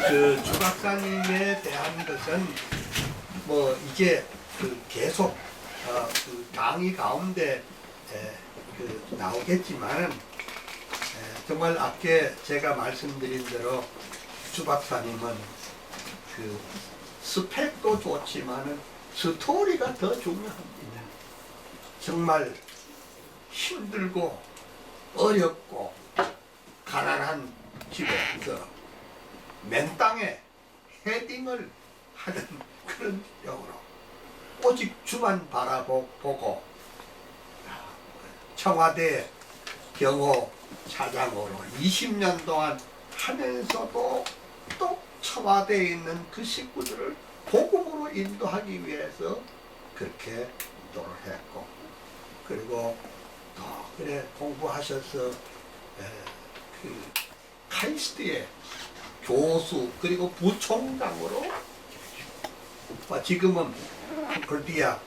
주 박사님에 대한 것은 뭐 이제 계속 그 강의 가운데 나오겠지만은 정말 아까 제가 말씀드린 대로 주 박사님은 그 스펙도 좋지만은 스토리가 더 중요합니다. 정말 힘들고 어렵고 가난한 집에서 맨 땅에 헤딩을 하는 그런 역으로 오직 주만 바라보고 청와대 경호 차장으로 20년 동안 하면서도 또 청와대에 있는 그 식구들을 복음으로 인도하기 위해서 그렇게 노력했고, 그리고 또 그래 공부하셔서 그 카이스트의 교수 그리고 부총장으로 지금은 콘콜디아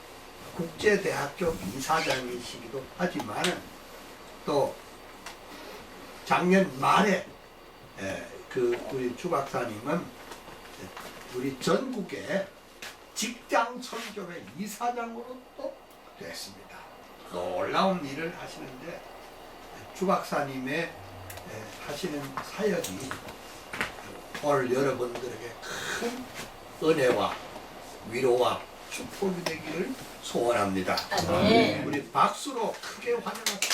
국제대학교 이사장이시기도 하지만은 또 작년 말에 우리 주 박사님은 우리 전국의 직장 선교회 이사장으로 또 됐습니다. 놀라운 일을 하시는데 주 박사님의 하시는 사역이 오늘 여러분들에게 큰 은혜와 위로와 축복이 되기를 소원합니다. 네. 우리 박수로 크게 환영합니다.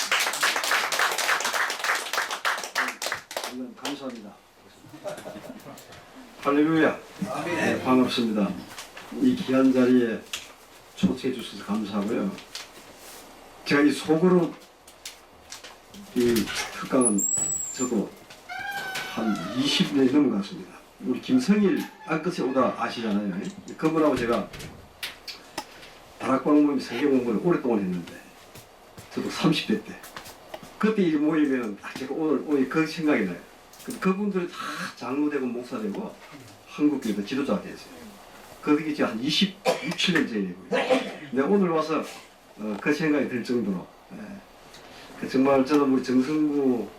감사합니다. 할렐루야. 네, 반갑습니다. 이 귀한 자리에 초청해 주셔서 감사하고요. 제가 이 속으로 이 특강은 저도 한 20년이 넘은 것 같습니다. 우리 김성일 안끝에 오다 아시잖아요. 그분하고 제가 다락방 모임 세계 공부를 오랫동안 했는데 저도 30대 때 그때 이 모이면 제가 오늘 그 생각이 나요. 그분들이 다 장로되고 목사되고 한국교회 지도자가 됐어요. 그게 이제 한 26, 7년 전이고요. 근데 오늘 와서 그 생각이 들 정도로 정말 저는 우리 정승구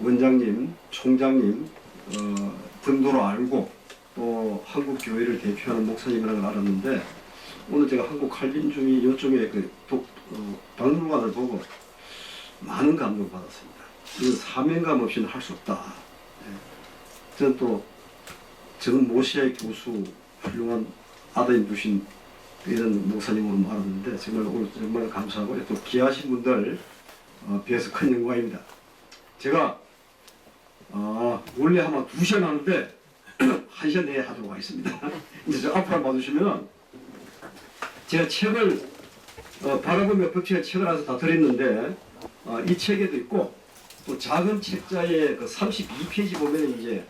원장님, 총장님 등도로 알고 또 한국교회를 대표하는 목사님이라는 걸 알았는데 오늘 제가 한국 칼빈주의 요쪽에 박물관을 보고 많은 감동을 받았습니다. 이건 사명감 없이는 할 수 없다. 저는 또 정모시아의 교수 훌륭한 아드님 두신 이런 목사님으로 알았는데 정말 오늘 정말 감사하고 또 귀하신 분들 뵈서 큰 영광입니다. 제가 원래 아마 2시간 하는데 1시간 내에 하도록 하겠습니다. 이제 저 앞으로 봐주시면 제가 책을 바라보며 법칙의 책을 해서 다 드렸는데 이 책에도 있고 또 작은 책자에 그 32페이지 보면 이제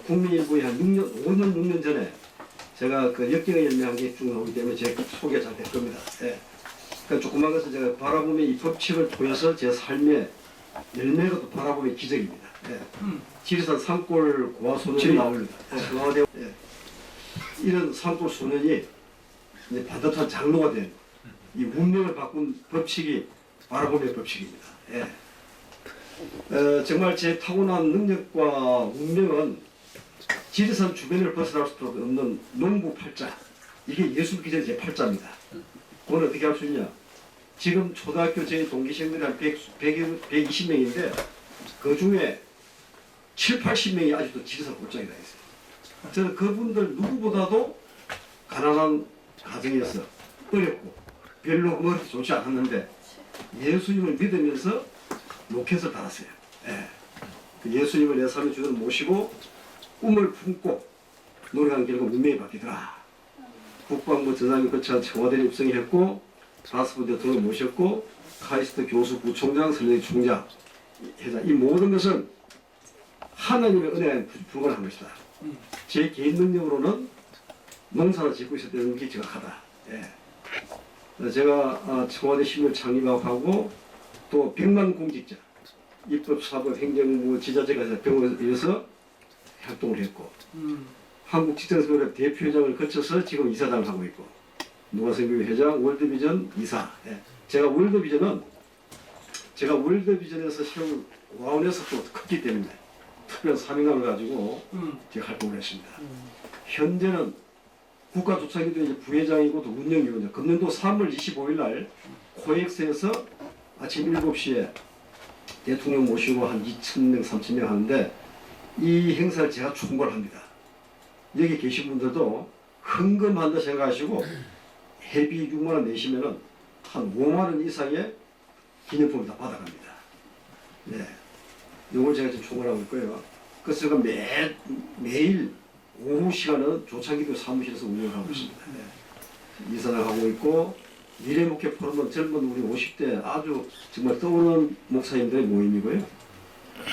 국민일보에 한 5년 6년 전에 제가 그 역경의 열매한 게 쭉 나오기 때문에 제 소개 잘 될 겁니다. 그러니까 조그만 것을 제가 바라보며 이 법칙을 통해서 제 삶의 열매가 또 바라보며 기적입니다. 지리산 산골 고아소년이 나옵니다. 이런 산골 소년이 이제 반듯한 장로가 된 이 운명을 바꾼 법칙이 바라보며 법칙입니다. 정말 제 타고난 능력과 운명은 지리산 주변을 벗어날 수 없는 농부 팔자. 이게 예수 믿기 전에 제 팔자입니다. 그건 어떻게 할 수 있냐? 지금 초등학교 저희 동기생들이 한 120명인데 그 중에 7, 80명이 아직도 지리산 골짜기에 다 있어요. 저는 그분들 누구보다도 가난한 가정에서 어렵고 별로 머리 좋지 않았는데 예수님을 믿으면서 로켓을 달았어요. 그 예수님을 내 삶의 주인으로 모시고 꿈을 품고 노력한 결과 운명이 바뀌더라. 국방부 전장에 거쳐 청와대에 입성했고 5군데 등을 모셨고 카이스트 교수 부총장 설령 총장 회장 이 모든 것은 하나님의 은혜에 불과한 것이다. 제 개인 능력으로는 농사를 짓고 있었다는 게 지각하다. 제가 청와대 신문 창립하고 또 100만 공직자 입법, 사법, 행정부, 지자체가 병원에서 활동을 했고 한국직장선교회 대표회장을 거쳐서 지금 이사장을 하고 있고 노아선교회 회장, 월드비전 이사. 제가 월드비전에서 세운 와운에서 또 컸기 때문에 특별한 사명감을 가지고 제가 활동을 했습니다. 현재는 국가조창기도 이제 부회장이고 또 운영위원장. 금년도 3월 25일 날 코엑스에서 아침 7시에 대통령 모시고 한 2,000명, 3,000명 하는데 이 행사를 제가 총괄합니다. 여기 계신 분들도 헌금한다 생각하시고 회비 6만 원 내시면은 한 5만 원 이상의 기념품을 다 받아갑니다. 네, 이걸 제가 지금 총괄하고 있고요. 그래서 제가 매일 오후 시간은 조창기도 사무실에서 운영을 하고 있습니다. 네. 이사를 하고 있고 미래목회 포럼은 젊은 우리 50대 아주 정말 떠오르는 목사님들의 모임이고요.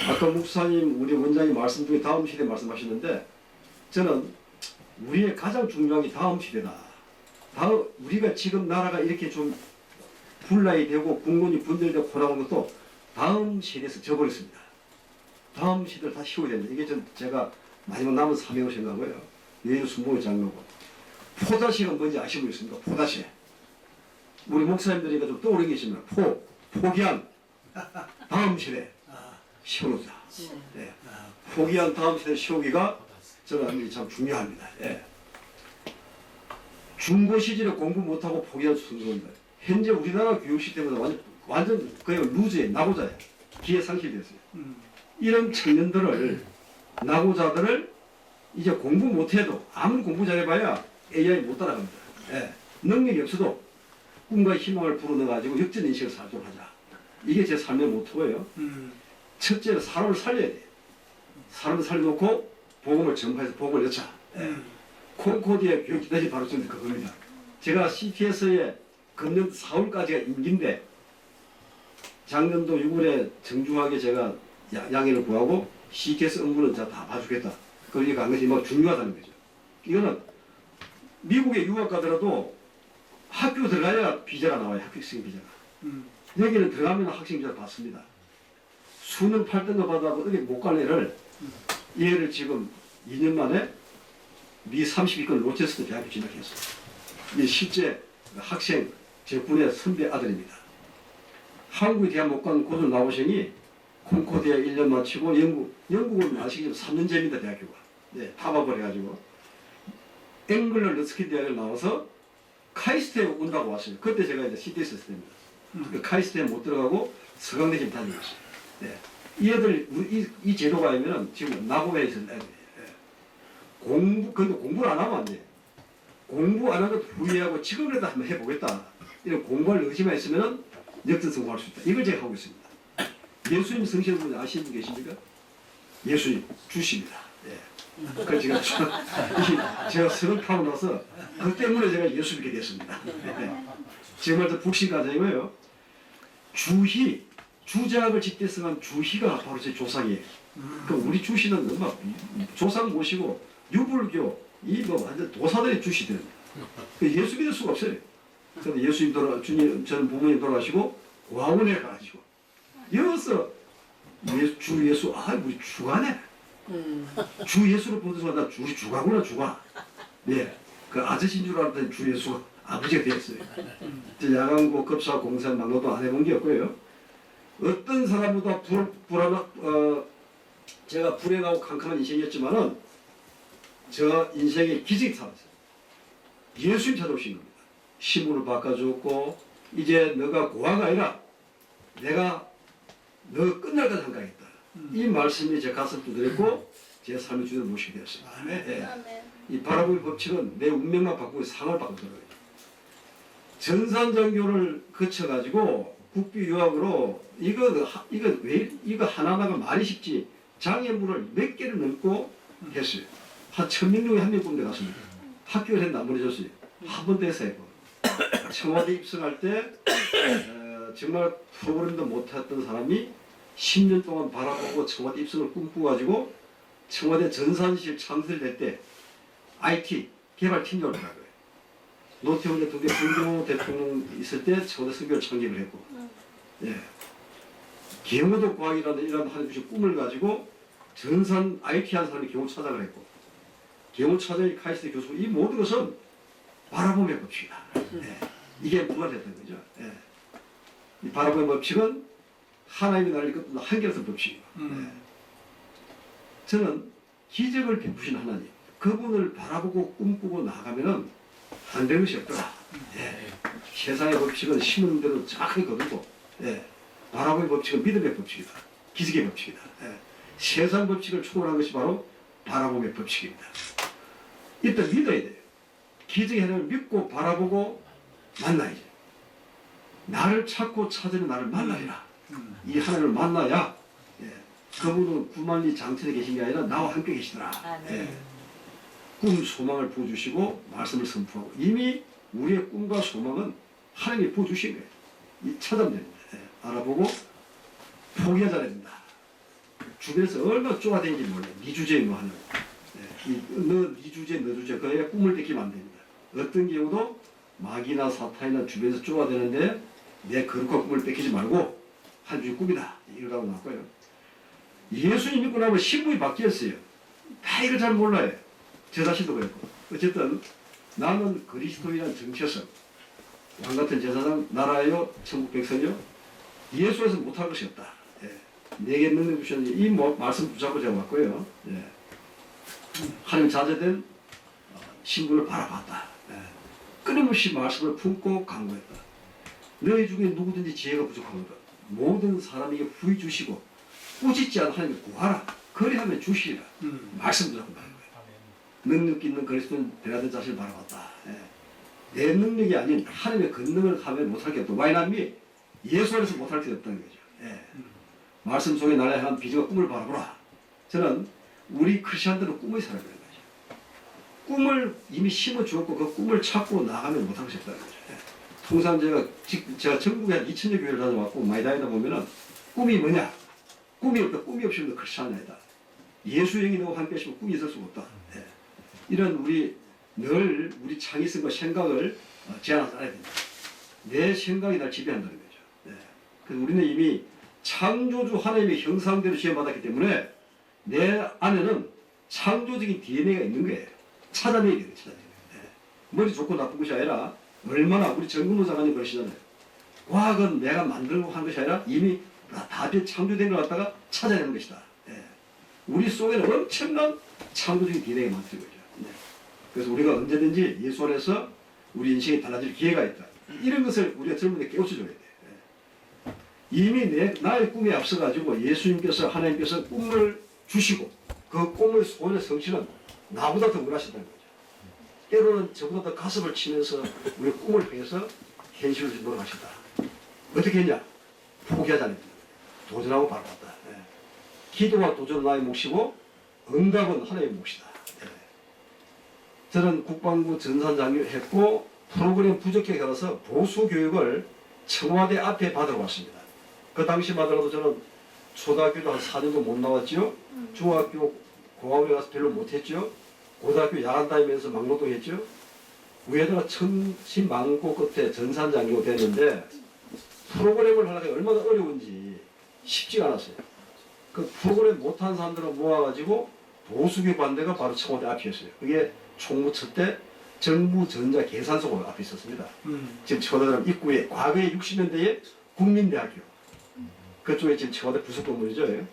아까 목사님 우리 원장님 말씀 중에 다음 시대 말씀하셨는데 저는 우리의 가장 중요한 게 다음 시대다. 다음 우리가 지금 나라가 이렇게 좀 분란이 되고 국론이 분열되고 혼합한 것도 다음 시대에서 져버렸습니다. 다음 시대를 다 씌워야 된다. 이게 제가 마지막 남은 사명을 생각하고요. 예수 순복의 장로고 포다시가 뭔지 아시고 있습니까? 포다시. 우리 목사님들이가 좀 떠오르는 게 있습니다. 포기한 다음 시대 씌워놓자. 네. 포기한 다음 시대 씌우기가 저는 참 중요합니다. 예. 중고 시절에 공부 못하고 포기한 순서입니다. 현재 우리나라 교육 시스템은 완전 거의 루즈에 나고자예요. 기회 상실됐어요. 이런 청년들을 나고자들을 이제 공부 못해도 아무리 공부 잘해봐야 AI 못 따라갑니다. 예. 능력이 없어도 꿈과 희망을 불어넣어가지고 역전인식을 살도록 하자. 이게 제 삶의 모토예요. 첫째는 사람을 살려야 돼. 사람을 살려놓고 복음을 전파해서 복음을 넣자. 예. 콩코디아 교육기다시 바로 전 그겁니다. 제가 CTS에 금년 4월까지가 임기인데 작년도 6월에 정중하게 제가 양해를 구하고 CTS 업무는 다 봐주겠다. 그러니까 한 것이 뭐 중요하다는 거죠. 이거는 미국에 유학 가더라도 학교 들어가야 비자가 나와요. 학생 비자가. 여기는 들어가면 학생 비자를 받습니다. 수능 8등급 받아도 어디 못 갈 애를 얘를 지금 2년 만에 미 30위권 로체스터 대학교 진학했어요. 이게 실제 학생 제 군의 선배 아들입니다. 한국에 대학 못 간 고졸 나오생이 콩코디아 1년 마치고 영국은 아시겠지만 3년제입니다. 대학교가. 네, 합업을 해가지고 앵글러 러스킨 대학을 나와서 카이스트에 온다고 왔어요. 그때 제가 이제 CTS 했을 때입니다. 카이스트에 못 들어가고 서강대 지금 다니고 있어요. 네. 이 애들 이 제도가 아니면 지금 나고에 있는 애들이에요. 근데 공부를 안 하면 안 돼. 공부 안 하고 후회하고 지금이라도 한번 해보겠다. 이런 공부할 의지만 있으면 역전 성공할 수 있다. 이걸 제가 하고 있습니다. 예수님 성실한 분 아시는 분 계십니까? 예수님 주십니다. 예. 그래서 제가 서럽하고 나서 그 때문에 제가 예수 믿게 됐습니다. 예. 정말 저 북신 가정이고요. 주작을 집대성한 주희가 바로 제 조상이에요. 그 우리 주씨는 막 조상 모시고 유불교 이 뭐 완전 도사들의 주씨들. 예수 믿을 수가 없어요. 그런데 예수님 주님 저는 부모님 돌아가시고 고아원에 가가지고 여기서 주 예수 우리 주가네. 주 예수를 보는 순간 나 우리 주가구나 주가. 네. 그 아저씨인 줄 알았더니 주 예수가 아버지가 되었어요. 야간고 급사 공사 막노도 안 해본 게 없고요. 어떤 사람보다 제가 불행하고 캄캄한 인생이었지만은 저 인생의 기적이 살았어요. 예수님 찾아오신 겁니다. 신분을 바꿔줬고 이제 너가 고아가 아니라 내가 너 끝날까지 한가겠다. 이 말씀이 제 가슴 두드렸고 제 삶의 주제를 모시게 되었습니다. 네. 이 바라보기 법칙은 내 운명만 바꾸고 상을 바꾸더라고요. 전산장교를 거쳐가지고 국비 유학으로 이거 하나하나가 말이 쉽지 장애물을 몇 개를 넘고 했어요. 한 1000명 중에 한 명 꼰대 갔습니다. 학교를 했는데 안 보내줬어요. 한 번도 해서 했고 청와대 입성할 때 정말 프로그램도 못했던 사람이 10년 동안 바라보고 청와대 입성을 꿈꾸가지고 청와대 전산실 창설될 때 IT 개발팀장을 하고요. 노태우 대통령, 김대중 대통령 있을 때 청와대 선교를 창립을 했고, 예. 경호도 과학이라는 이런 하나님의 꿈을 가지고 전산 IT 한 사람이 경호 차장을 했고, 경호 차장이 카이스트 교수, 이 모든 것은 바라봄의 법칙이다. 예. 이게 부활했던 거죠. 예. 이 바라봄의 법칙은 하나님이 나를 이끌는 한결같은 법칙이에요. 예. 저는 기적을 베푸신 하나님, 그분을 바라보고 꿈꾸고 나가면은 안 되는 것이 없더라. 예. 세상의 법칙은 심은 대로 정확하게 거두고, 예. 바라보의 법칙은 믿음의 법칙이다. 기적의 법칙이다. 예. 세상 법칙을 초월한 것이 바로 바라보의 법칙입니다. 일단 믿어야 돼요. 기적의 하나님을 믿고 바라보고 만나야지. 나를 찾고 찾으면 나를 만나리라. 이 하나님을 만나야, 예. 그분은 구만리 장천에 계신 게 아니라 나와 함께 계시더라. 예. 꿈 소망을 부어주시고 말씀을 선포하고 이미 우리의 꿈과 소망은 하나님이 부어주신 거예요. 이 찾아면 됩니다. 예. 알아보고 포기하지 않아야 된다. 주변에서 얼마나 쪼아다니는지 몰라요. 네 주제에 뭐 하는 네 주제 너 주제 그에 꿈을 뺏기면 안 됩니다. 어떤 경우도 마귀나 사탄이나 주변에서 쪼아대는데 내 거룩한 꿈을 뺏기지 말고 한 주의 꿈이다. 이러라고 나왔고요. 예수님 믿고 나면 신분이 바뀌었어요. 다 이걸 잘 몰라요. 저 자신도 그랬고. 어쨌든 나는 그리스도인한 정체성, 왕 같은 제사장, 나라요, 천국 백성이요. 예수에서 못할 것이 없다. 예. 내게 능력 주셨는데 이 말씀 붙잡고 제가 왔고요. 예. 하나님 자제된 신분을 바라봤다. 예. 끊임없이 말씀을 품고 강구했다. 너희 중에 누구든지 지혜가 부족하거든 모든 사람에게 후히 주시고 꾸짖지 않은 하나님을 구하라. 그리하면 주시리라. 말씀 붙잡고 가는 거예요. 능력 있는 그리스도인 베라든 자신을 바라봤다. 예. 내 능력이 아닌 하나님의 권능을 하면 못할 게 없다. 와이남이 예수 안에서 못할 게 없다는 거죠. 예. 말씀 속에 나를 향한 비전과 꿈을 바라보라. 저는 우리 크리스천들은 꿈의 사람이라는 거죠. 꿈을 이미 심어 주었고 그 꿈을 찾고 나가면 못할 것이 없다는 거죠. 예. 통상 제가 전국에 한 2000여 교회를 다녀왔고 많이 다니다 보면은 꿈이 뭐냐? 꿈이 없다. 꿈이 없으면 크리스천이 아니다. 예수 영이 너와 함께 하시면 꿈이 있을 수가 없다. 예. 이런 우리 창의성과 생각을 제한하지 않아야 된다. 내 생각이 날 지배한다는 거죠. 예. 그래서 우리는 이미 창조주 하나님의 형상대로 지음받았기 때문에 내 안에는 창조적인 DNA가 있는 거예요. 찾아내야 돼요. 예. 머리 좋고 나쁜 것이 아니라 얼마나 우리 정근호 장관님 그러시잖아요. 과학은 내가 만들고 한 것이 아니라 이미 다 창조된 걸 갖다가 찾아내는 것이다. 예. 우리 속에는 엄청난 창조적인 DNA가 많다는 거죠. 예. 그래서 우리가 언제든지 예수 안에서 우리 인생이 달라질 기회가 있다. 이런 것을 우리가 젊은이들 깨우쳐줘야 돼. 예. 이미 나의 꿈에 앞서가지고 예수님께서 하나님께서 꿈을 주시고 그 꿈의 소원의 성취는 나보다 더 원하신다는 거죠. 때로는 저보다 더 가슴을 치면서 우리 꿈을 위해서 현실을 노력하신다. 어떻게 했냐? 포기하지 않습니다. 도전하고 바라봤다. 예. 기도와 도전은 나의 몫이고 응답은 하나님의 몫이다. 예. 저는 국방부 전산장교 했고 프로그램 부족에 따라서 보수교육을 청와대 앞에 받으러 왔습니다. 그 당시만 하더라도 저는 초등학교도 한 4년도 못 나왔죠. 중학교 공학원에 가서 별로 못했죠. 고등학교 야간 다니면서 막노동했죠. 위에다가 천신만고 끝에 전산장교 됐는데 프로그램을 하려고 얼마나 어려운지 쉽지가 않았어요. 그 프로그램 못한 사람들을 모아가지고 보수교육 반대가 바로 청와대 앞이었어요. 그게 총무처 때 정부전자 계산소가 앞에 있었습니다. 지금 청와대 입구에 과거에 60년대에 국민대학교 그쪽에 지금 청와대 부속 건물이죠.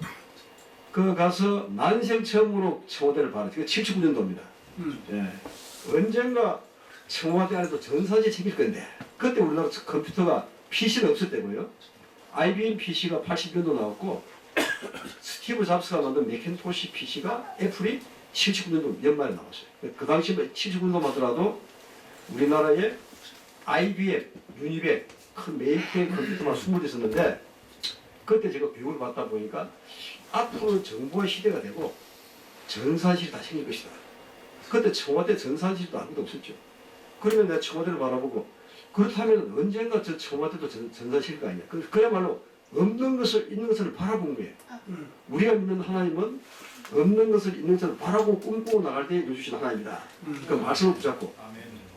그 가서 난생 처음으로 청와대를 봤어요. 79년도입니다. 예. 언젠가 청와대 안에도 전산지 챙길 건데 그때 우리나라 컴퓨터가 PC는 없을 때고요. IBM PC가 80년도 나왔고 스티브 잡스가 만든 매cin토시 PC가 애플이 79년도 연말에 나왔어요. 그 당시 79년도 하더라도 우리나라에 IBM, 유니백 큰 메인프레임 컴퓨터만 20대 있었는데 그때 제가 교육을 받다 보니까 앞으로는 정보의 시대가 되고 전산실이 다 생길 것이다. 그때 청와대 전산실도 아무도 없었죠. 그러면 내가 청와대를 바라보고 그렇다면 언젠가 저 청와대도 전산실가 아니냐. 그야말로 없는 것을 있는 것을 바라본 거예요. 우리가 믿는 하나님은 없는 것을 있는 것을 바라고 꿈꾸고 나갈 때 이루주신 하나님이다. 그 말씀을 붙잡고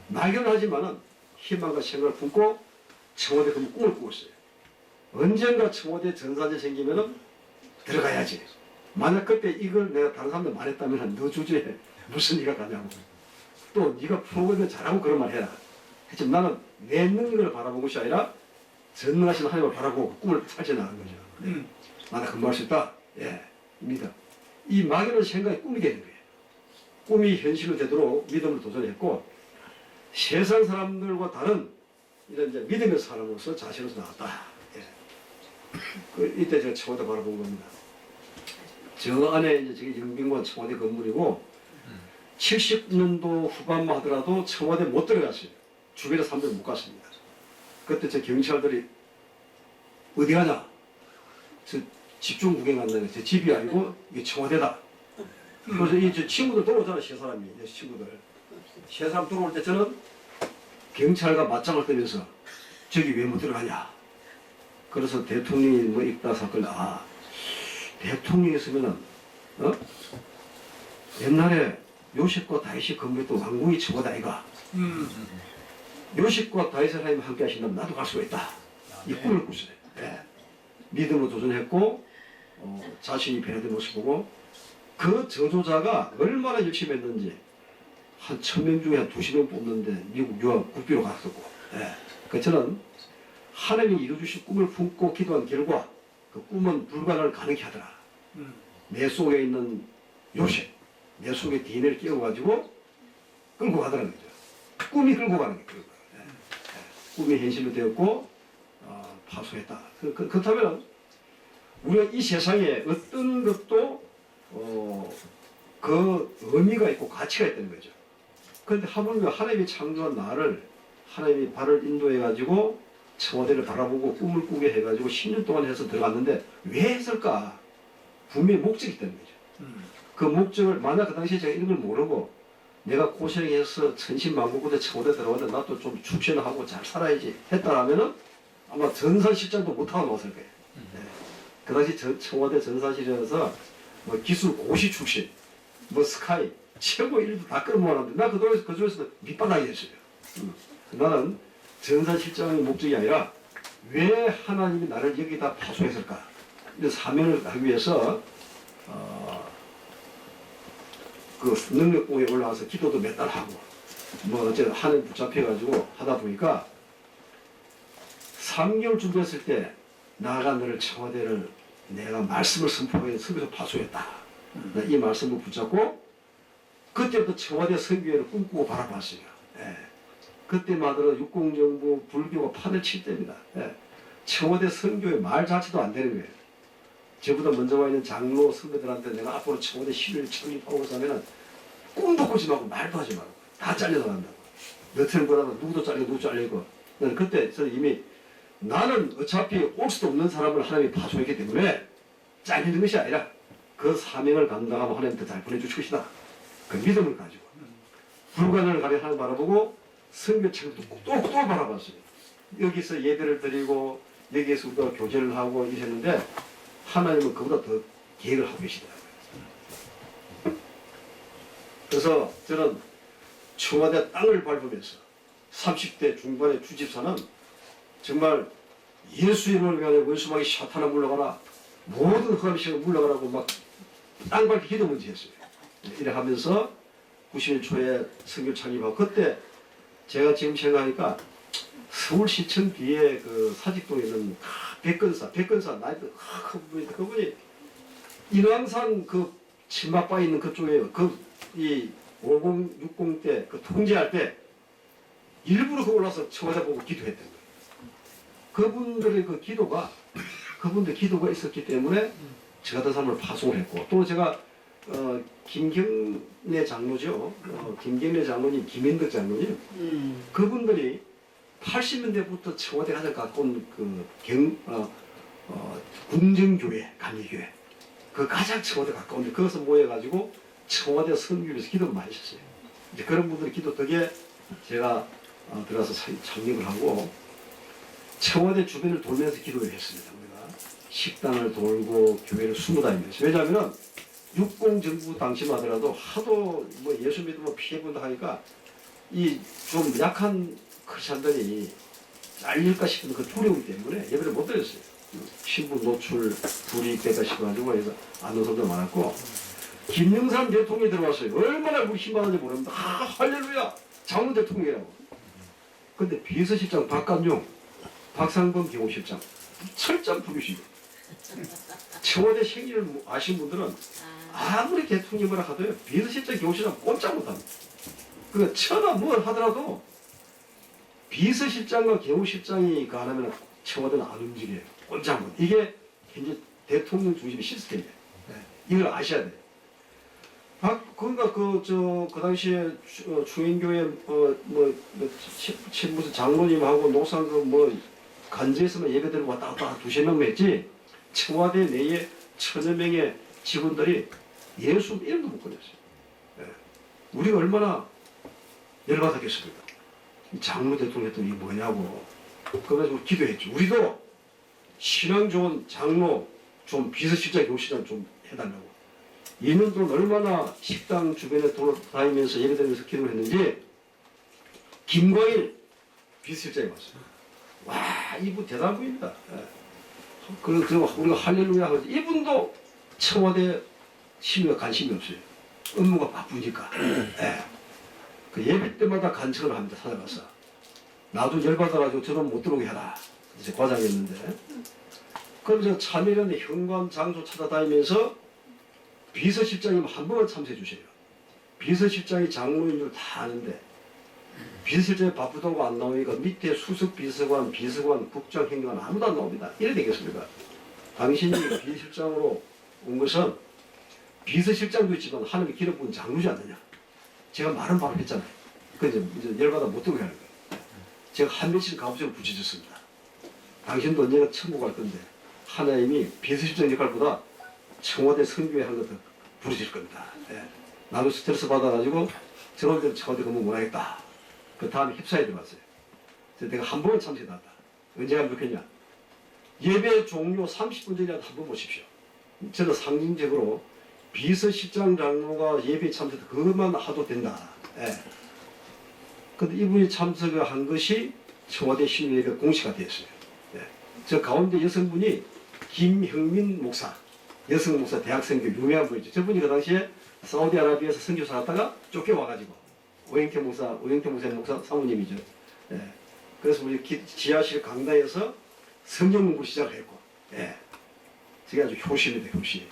막연하지만은 희망과 생각을 품고 청와대 그 꿈을 꾸었어요. 언젠가 청와대 전산재 생기면은 들어가야지. 만약 그때 이걸 내가 다른 사람들 말했다면 너 주제에 무슨 네가 가냐고. 또 네가 프로그램을 잘하고 그런 말 해라. 하지만 나는 내 능력을 바라본 것이 아니라 전능하신 하나님을 바라보고 꿈을 펼쳐 나가는 거죠. 나는 금방할 수 있다. 예, 믿어. 이 막연한 생각이 꿈이 되는 거예요. 꿈이 현실로 되도록 믿음을 도전했고 세상 사람들과 다른 이런 이제 믿음의 사람으로서 자신으로서 나왔다. 예. 이때 제가 청와대 바라본 겁니다. 저 안에 이제 저게 영빈관 청와대 건물이고 70년도 후반만 하더라도 청와대 못 들어갔어요. 주변에 사람들 못 갔습니다. 그때 저 경찰들이 어디 가냐? 저 집중 구경한다는 제 집이 아니고 이게 청와대다. 그래서 이 친구들 들어오잖아, 세 사람이. 내 친구들. 세 사람 들어올 때 저는 경찰과 맞짱을 뜨면서 저기 왜 못 들어가냐. 그래서 대통령이 뭐 있다 사건, 대통령이 있으면은, 옛날에 요셉과 다윗이 건물했던 왕궁이 청와대 아이가. 요셉과 다윗 하나님 함께 하신다면 나도 갈 수가 있다. 이 꿈을 꿨어요. 예. 믿음으로 도전했고, 자신이 변화된 모습 보고, 그 저조자가 얼마나 열심히 했는지, 한 1000명 중에 한 20명 뽑는데 미국 유학 국비로 갔었고, 예. 그 저는 하나님이 이루어주신 꿈을 품고 기도한 결과, 그 꿈은 불가능을 가능케 하더라. 내 속에 있는 요셉, 내 속에 DNA를 끼워가지고 끌고 가더라는 거죠. 꿈이 끌고 가는 게 그런 거예요. 예. 예. 꿈이 현실로 되었고, 파수했다. 그렇다면 우리가 이 세상에 어떤 것도 그 의미가 있고 가치가 있다는 거죠. 그런데 하물며 하나님이 창조한 나를 하나님이 발을 인도해가지고 청와대를 바라보고 꿈을 꾸게 해가지고 10년 동안 해서 들어갔는데 왜 했을까? 분명히 목적이 있다는 거죠. 그 목적을 만약 그 당시에 제가 이런 걸 모르고 내가 고생해서 천신만고부대 청와대 들어왔는데 나도 좀 축신하고 잘 살아야지 했다라면은 아마 전산실장도 못하고 나왔을 거예요. 네. 그 당시 청와대 전산실에서 뭐 기술 고시 출신, 뭐 스카이, 최고 일도 다 끌어모았는데 나 그 중에서 밑바닥이 됐어요. 나는 전산실장의 목적이 아니라 왜 하나님이 나를 여기다 파송했을까? 이런 사명을 하기 위해서 그 능력공에 올라가서 기도도 몇 달 하고 뭐 어쨌든 하늘 붙잡혀가지고 하다 보니까 3개월 준비했을 때 나가 너를 청와대를 내가 말씀을 선포해 선교에서 파송했다. 이 말씀을 붙잡고 그때부터 청와대 선교회를 꿈꾸고 바라봤어요. 예. 그때마다 육공정부 불교가 판을 칠 때입니다. 예. 청와대 선교회 말 자체도 안 되는 거예요. 저보다 먼저 와 있는 장로 선배들한테 내가 앞으로 청와대 시를 창립하고 하면은 꿈도 꾸지 말고 말도 하지 말고 다 잘려나간다고. 너처럼 보라고 누구도 잘리고 누구 잘리고. 나는 그때 저는 이미 나는 어차피 올 수도 없는 사람을 하나님이 파송했기 때문에 잘리는 것이 아니라 그 사명을 감당하면 하나님한테 잘 보내줄 것이다. 그 믿음을 가지고 불가능을 가려 하나님 바라보고 선교책도 또 바라봤어요. 여기서 예배를 드리고 여기에서 우리가 교제를 하고 이랬는데 하나님은 그보다 더 계획을 하고 계시더라고요. 그래서 저는 청와대 땅을 밟으면서 30대 중반의 주집사는 정말 예수 이름을 위하여 원수마귀 사탄아 물러가라 모든 흑암의 시가 물러가라고 막 땅 밟기 기도 먼저 했어요. 이래 하면서 90년 초에 선교 창립하고 그때 제가 지금 생각하니까 서울시청 뒤에 그 사직동에 있는 백건사 나이도 큰 분인데 그분이 인왕산 그 침막바에 있는 그쪽에 이 50, 60 때 그 통제할 때 일부러 그 올라서 청와대 보고 기도했던 거예요. 그분들의 그 기도가 그분들 기도가 있었기 때문에 저 같은 사람을 파송을 했고 또 제가 김경래 장로죠. 김경래 장로님, 김인덕 장로님 그분들이 80년대부터 청와대 가장 가까운 궁정교회, 감리교회 그 가장 청와대 가까운데 거기서 모여가지고 청와대 선교에서 기도를 많이 하셨어요. 이제 그런 분들의 기도 덕에 제가 들어가서 창립을 하고 청와대 주변을 돌면서 기도를 했습니다. 우리가 식당을 돌고 교회를 20다니면서 왜냐하면 육공정부 당시만 하더라도 하도 뭐 예수 믿으면 피해본다 하니까 이 좀 약한 크리스찬들이 잘릴까 싶은 그 두려움 때문에 예배를 못 드렸어요. 신분 노출 불이익 될까 싶어가지고 해서 안 오는 사람도 많았고 김영삼 대통령이 들어왔어요. 얼마나 우리 힘받은지 모릅니다. 할렐루야 장로 대통령이라고. 근데 비서실장 박감용 박상범 경호실장 철저한 불교시죠. 청와대 생리를 아신 분들은 아무리 대통령이 뭐라 하도요 비서실장 경호실장 꼼짝 못합니다. 그 천하 뭘 하더라도 비서실장과 경호실장이 가하면 청와대는 안 움직여요. 꼼짝 못. 이게 현재 대통령 중심의 시스템이에요. 이걸 아셔야 돼요. 그러니까 그 당시에 충인교회 무슨 장로님하고 노상그 뭐 간제에서만 예배드리고 왔다 갔다 두세 명만 했지 청와대 내에 1000여 명의 직원들이 예수 이름도 못 걸렸어요. 우리가 얼마나 열받았겠습니까? 장로 대통령 했더니 이게 뭐냐고. 그래서 기도했죠. 우리도 신앙 좋은 장로 좀 비서실장 교실장 좀 해달라고. 2년 동안 얼마나 식당 주변에 돌아다니면서 예배드리면서 기도를 했는지 김광일 비서실장이 왔어요. 와 이분 대단한 분입니다. 그리고 우리가 할렐루야 하고 이분도 청와대 심의가 관심이 없어요. 업무가 바쁘니까. 그 예배 때마다 간청을 합니다. 찾아가서. 나도 열받아가지고 저런 못 들어오게 해라. 이제 과장이었는데. 그럼 저 참여연대 현관 장소 찾아다니면서 비서실장님 한 번만 참석해 주세요. 비서실장이 장로인 줄 다 아는데 비서실장이 바쁘다고 안 나오니까 밑에 수석 비서관, 비서관, 국장, 행정관 아무도 안 나옵니다. 이래 되겠습니까? 당신이 비서실장으로 온 것은 비서실장도 있지만 하나님의 기름 부은 장로지 않느냐. 제가 말은 바로 했잖아요. 그래서 이제 열받아 못 들어오게 하는 거예요. 제가 한 며칠 가부적으로 부채졌습니다. 당신도 언젠가 천국 갈 건데 하나님이 비서실장 역할보다 청와대 선교회 하는 것도 부르실 겁니다. 나도 스트레스 받아가지고 저런 데는 청와대 근무 못 하겠다. 그 다음에 힙사에 들어갔어요. 그래서 내가 한 번은 참석해놨다. 언제 하면 좋겠냐. 예배 종료 30분 전이라도 한 번 보십시오. 저는 상징적으로 비서실장 장로가 예배에 참석해서 그것만 하도 된다. 근데 이분이 참석을 한 것이 청와대 신예배 공시가 되었어요. 저 가운데 여성분이 김형민 목사, 여성 목사 대학생교 유명한 분이죠. 저분이 그 당시에 사우디아라비아에서 선교사 갔다가 쫓겨와가지고 오영태 목사 사모님이죠. 그래서 우리 지하실 강당에서 성경 공부 시작을 했고, 저게 아주 효심입니다, 효심.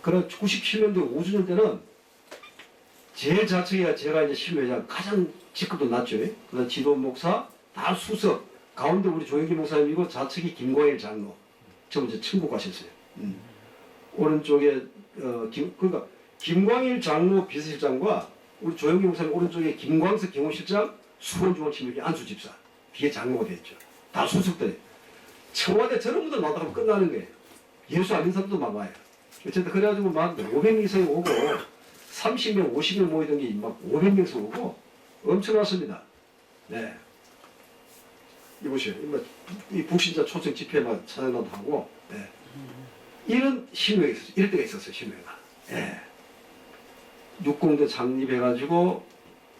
그런 97년도 5주년 때는 제일 좌측에 제가 이제 실무회장 가장 직급도 낮죠. 그다음 지도 목사 다 수석 가운데 우리 조영기 목사님이고 좌측이 김광일 장로. 저 이제 천국 가셨어요. 오른쪽에 그러니까 김광일 장로 비서실장과 우리 조영기 목사님 오른쪽에 김광석 경호실장 수원중앙침입기 안수 집사 뒤에 장로가 됐죠. 다 수석들. 청와대 저런 분들 만나면 끝나는 거예요. 예수 아닌 사람도 막 와요. 어쨌든 그래가지고 막 500명 이상이 오고 30명, 50명 모이던 게 막 500명씩 오고 엄청났습니다. 이보세요. 이 북신자 초청 집회만 찬양도 하고 이런 신뢰가 있었어요. 이럴 때가 있었어요. 신뢰가. 60대 창립해가지고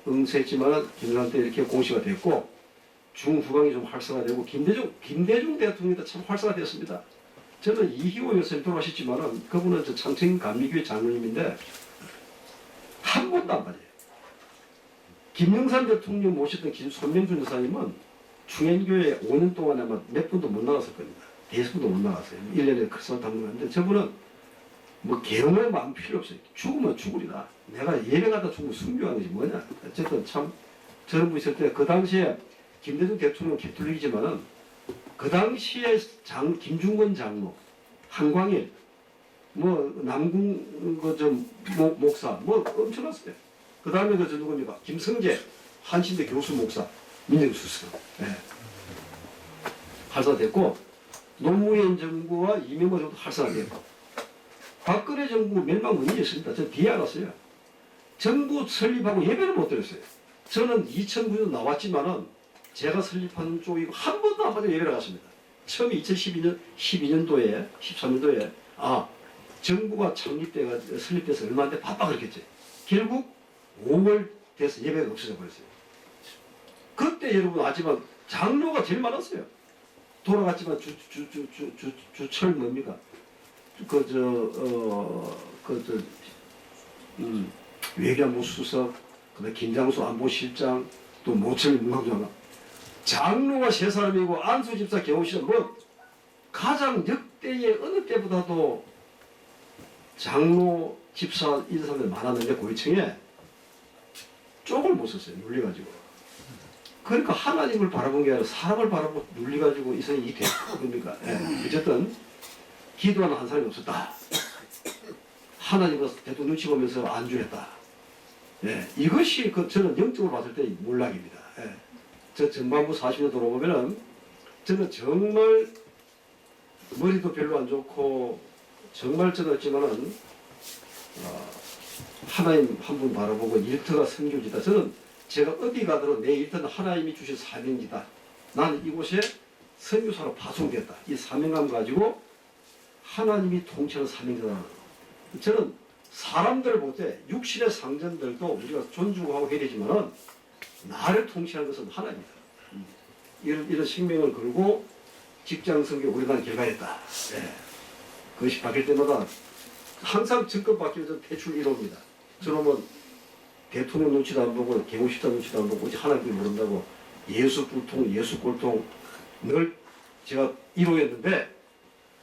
응세했지만 김대중 때 이렇게 공시가 됐고 중후방이 좀 활성화되고 김대중 대통령도 참 활성화되었습니다. 저는 이희호 여사님 돌아가셨지만은 그분은 저 창청 감리교회 장로님인데 한 번도 안 받아요. 김영삼 대통령 모셨던 손명준 여사님은 충현교회 5년 동안에 아마 몇 분도 못 나갔을 겁니다. 대수분도 못 나갔어요. 1년에 크리스마스 당근하는데 저분은 뭐 개롱의 마음 필요 없어요. 죽으면 죽으리다. 내가 예배가다 죽으면 순교하는 것이 뭐냐. 어쨌든 참 저런 분 있을 때 그 당시에 김대중 대통령 개톨릭이지만은 그 당시에 김중건 장로, 한광일, 뭐 남궁 목사 뭐 엄청났어요. 그 다음에 저 누굽니까? 김성재 한신대 교수 목사 민정수석 활성화됐고 노무현 정부와 이명박 정부 활성화됐고 박근혜 정부 멸망 문제였습니다. 저 뒤에 알았어요. 정부 설립하고 예배를 못 드렸어요. 저는 2009년 나왔지만은 제가 설립한 쪽이고 한 번도 안 받아 예배를 갔습니다. 처음에 12년도에 13년도에 정부가 설립돼서 얼마 안 돼 바빠 그랬겠지. 결국 5월 돼서 예배가 없어져 버렸어요. 그때 여러분 아지만 장로가 제일 많았어요. 돌아갔지만 주철 뭡니까? 외교안보 수석, 그다음 김장수 안보실장, 또 모철 문학장관. 장로가 세 사람이고 안수 집사 경호실은 뭐 가장 역대의 어느 때보다도 장로, 집사 이런 사람들이 많았는데 고위층에 쪽을 못 썼어요. 눌려가지고. 그러니까 하나님을 바라본 게 아니라 사람을 바라보고 눌려가지고 이 사람이 이게 됩니까? 예. 어쨌든 기도하는 한 사람이 없었다. 하나님과 대통령 눈치 보면서 안주했다. 예. 이것이 저는 영적으로 봤을 때 몰락입니다. 예. 저 전반부 40년 돌아보면은 저는 정말 머리도 별로 안 좋고 정말 저는 했지만은 하나님 한 분 바라보고 일터가 성교지다. 저는 제가 어디 가더라도 내 일터는 하나님이 주신 사명이다. 나는 이곳에 선교사로 파송됐다. 이 사명감 가지고 하나님이 통치하는 사명이다. 저는 사람들 볼 때 육신의 상전들도 우리가 존중하고 해야 되지만은 나를 통치하는 것은 하나님이다. 이런 생명을 걸고 직장 선교 오래간 결과였다. 예. 그것이 바뀔 때마다 항상 정권 바뀌면서 대출 1호입니다. 저놈은 대통령 눈치도 안 보고 개무식당 눈치도 안 보고 하나님을 모른다고 예수 꿀통 예수 꼴통 늘 제가 1호였는데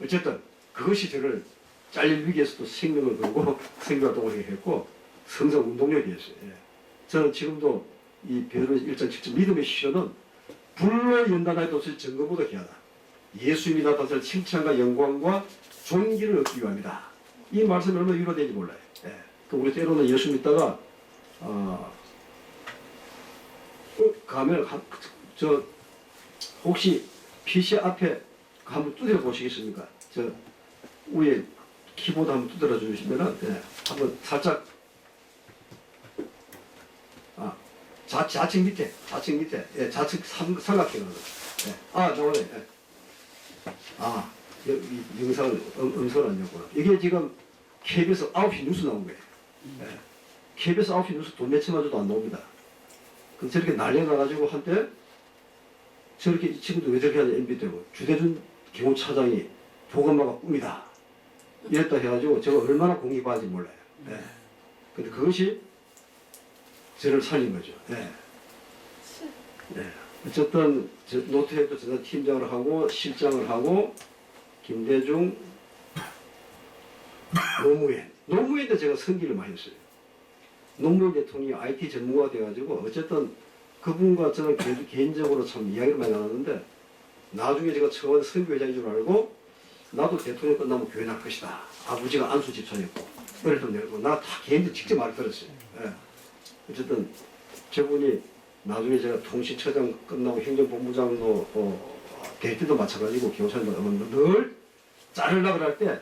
어쨌든 그것이 저를 잘릴 위기에서도 생명을 걸고 생명활동을 했고 성장 운동력이 됐어요. 예. 저는 지금도 이 베드로 1장 7절 믿음의 실현은 불로 연단하여도 없이 증거보다 귀하다. 예수님이 나타나서 칭찬과 영광과 존귀를 얻기 위함이다. 이 말씀이 얼마나 위로되는지 몰라요. 예. 우리 때로는 예수 믿다가 가면 저 혹시 PC 앞에 한번 두드려 보시겠습니까? 저 위에 키보드 한번 두드려 주시면은 예. 한번 살짝 좌측 밑에 예. 좌측 삼각형으로 예. 나오네. 예. 영상을 음성을 안 냈구나. 이게 지금 KBS 9시 뉴스 나온 거예요. 예. KBS 9시 뉴스 돈 몇천만 줘도 안 나옵니다. 그 저렇게 날려가가지고 한때 저렇게 이 친구도 왜 저렇게 하냐 MB 때문에 주대준 경호차장이 보건마가 꿈이다. 이랬다 해가지고 제가 얼마나 공익받은지 몰라요. 예. 근데 그것이 저를 살린 거죠. 예. 예. 어쨌든 노트에도 제가 팀장을 하고 실장을 하고 김대중 노무현도 제가 선기를 많이 했어요. 노무현 대통령이 IT 전문가가 돼가지고 어쨌든 그분과 저는 개인적으로 참 이야기를 많이 나눴는데 나중에 제가 처음에 선교회장인 줄 알고 나도 대통령 끝나면 교회 날 것이다. 아버지가 안수 집사였고 그래도 내고 나 다 개인적으로 직접 말 들었어요. 예. 어쨌든 저분이 나중에 제가 통신처장 끝나고 행정본부장도 될 때도 마찬가지고 경찰도 늘 자르려고 할 때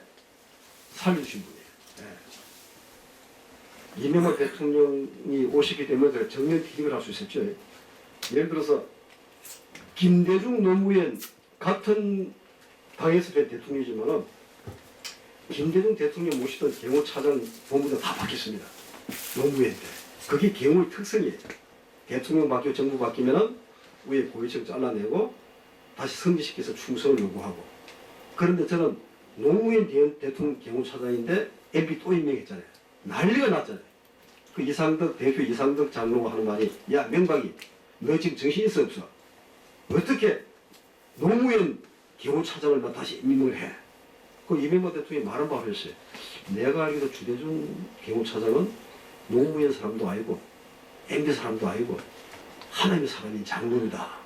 살려주신 분이에요. 예. 이명박 대통령이 오시기 때문에 정면퇴직을 할 수 있었죠. 예를 들어서 김대중 노무현 같은 당에서 된 대통령이지만은 김대중 대통령 모시던 경호차장 본부장 다 바뀌었습니다. 노무현 때. 그게 경호의 특성이에요. 대통령 바뀌고 정부 바뀌면은 위에 고위층 잘라내고 다시 승진시켜서 충성을 요구하고. 그런데 저는 노무현 대통령 경호차장인데 MB 또 임명했잖아요. 난리가 났잖아요. 그 대표 이상덕 장로가 하는 말이 야 명박이 너 지금 정신 있어 없어? 어떻게 노무현 경호차장을 나 다시 임명을 해? 그 이명박 대통령이 말한 바로 했어요. 내가 알기로 주대중 경호차장은 노무현 사람도 아니고 MB 사람도 아니고 하나님의 사람인 장로입니다.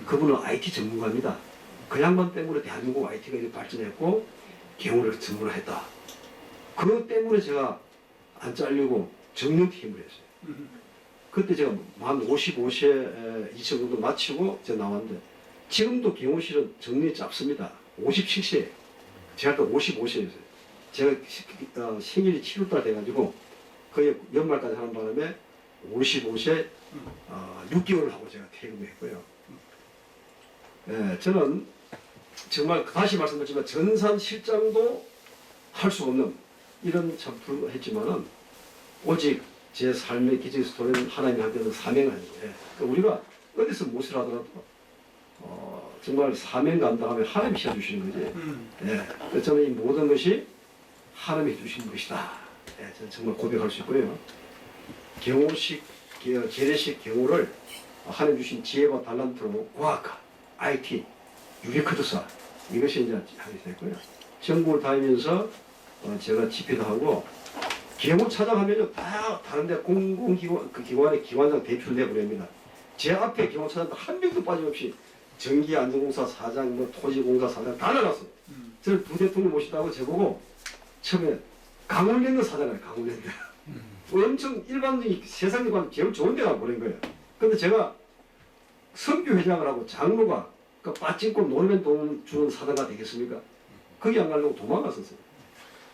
그분은 IT 전문가입니다. 그 양반 때문에 대한민국 IT가 이렇게 발전했고 경호를 전문을 했다. 그것 때문에 제가 안 잘리고 정년퇴임을 했어요. 그때 제가 만 55세 2000년도 마치고 제가 나왔는데 지금도 경호실은 정년이 짧습니다. 57세. 제가 또 55세였어요. 제가 생일이 7월달 돼가지고 거의 연말까지 하는 바람에 55세 6개월을 하고 제가 퇴임을 했고요. 예, 저는 정말 다시 말씀드리지만 전산 실장도 할 수 없는 이런 참 불했지만은 오직 제 삶의 기적 스토리는 하나님한테는 사명 아니에요. 예. 우리가 어디서 무엇을 하더라도 정말 사명 감당하면 하나님이 시켜주시는 거지. 예. 저는 이 모든 것이 하나님이 주신 것이다. 예, 저는 정말 고백할 수 있고요. 경호식, 재래식 경호를 하나님 주신 지혜와 달란트로 과학, IT, 유리코드사 이것이 이제 하게 됐고요. 전국을 다니면서 제가 집회도 하고 개무 차장하면요 다 다른데 공공기관 그 기관의 기관장 대표를 내보냅니다. 제 앞에 개무 차장 한 명도 빠짐없이 전기안전공사 사장, 뭐 토지공사 사장 다 나갔어. 저를 두 대통령 모시다고 저보고 처음에 강원랜드 사장을 강원랜드. 엄청 일반적인 세상에 봐도 제일 좋은 데가 보낸 거예요. 근데 제가 선교 회장을 하고 장로가 그 빠찡고 놀면 돈 주는 사다가 되겠습니까? 거기 안 가려고 도망갔었어요.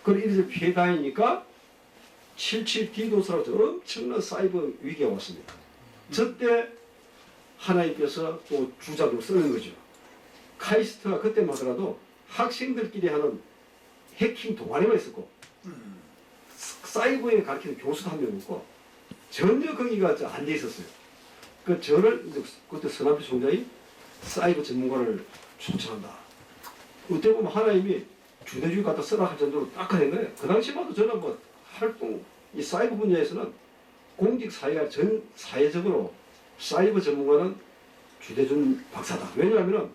그걸 이래서 피해 다니니까 77 디도스라고 엄청난 사이버 위기가 왔습니다. 저때 하나님께서 또 주자로 쓰는 거죠. 카이스트가 그때만 하더라도 학생들끼리 하는 해킹 동아리만 있었고 사이버에 가르치는 교수도 한 명 없고 전혀 거기가 안 돼 있었어요. 그 저를 그때 서남표 총장이 사이버 전문가를 초청한다. 어떻게 보면 하나님이 주대주의 갖다 쓰라 할 정도로 딱하는 거예요. 그 당시만 해도 저는 뭐 활동, 이 사이버 분야에서는 공직 사회가 전 사회적으로 사이버 전문가는 주대준 박사다. 왜냐하면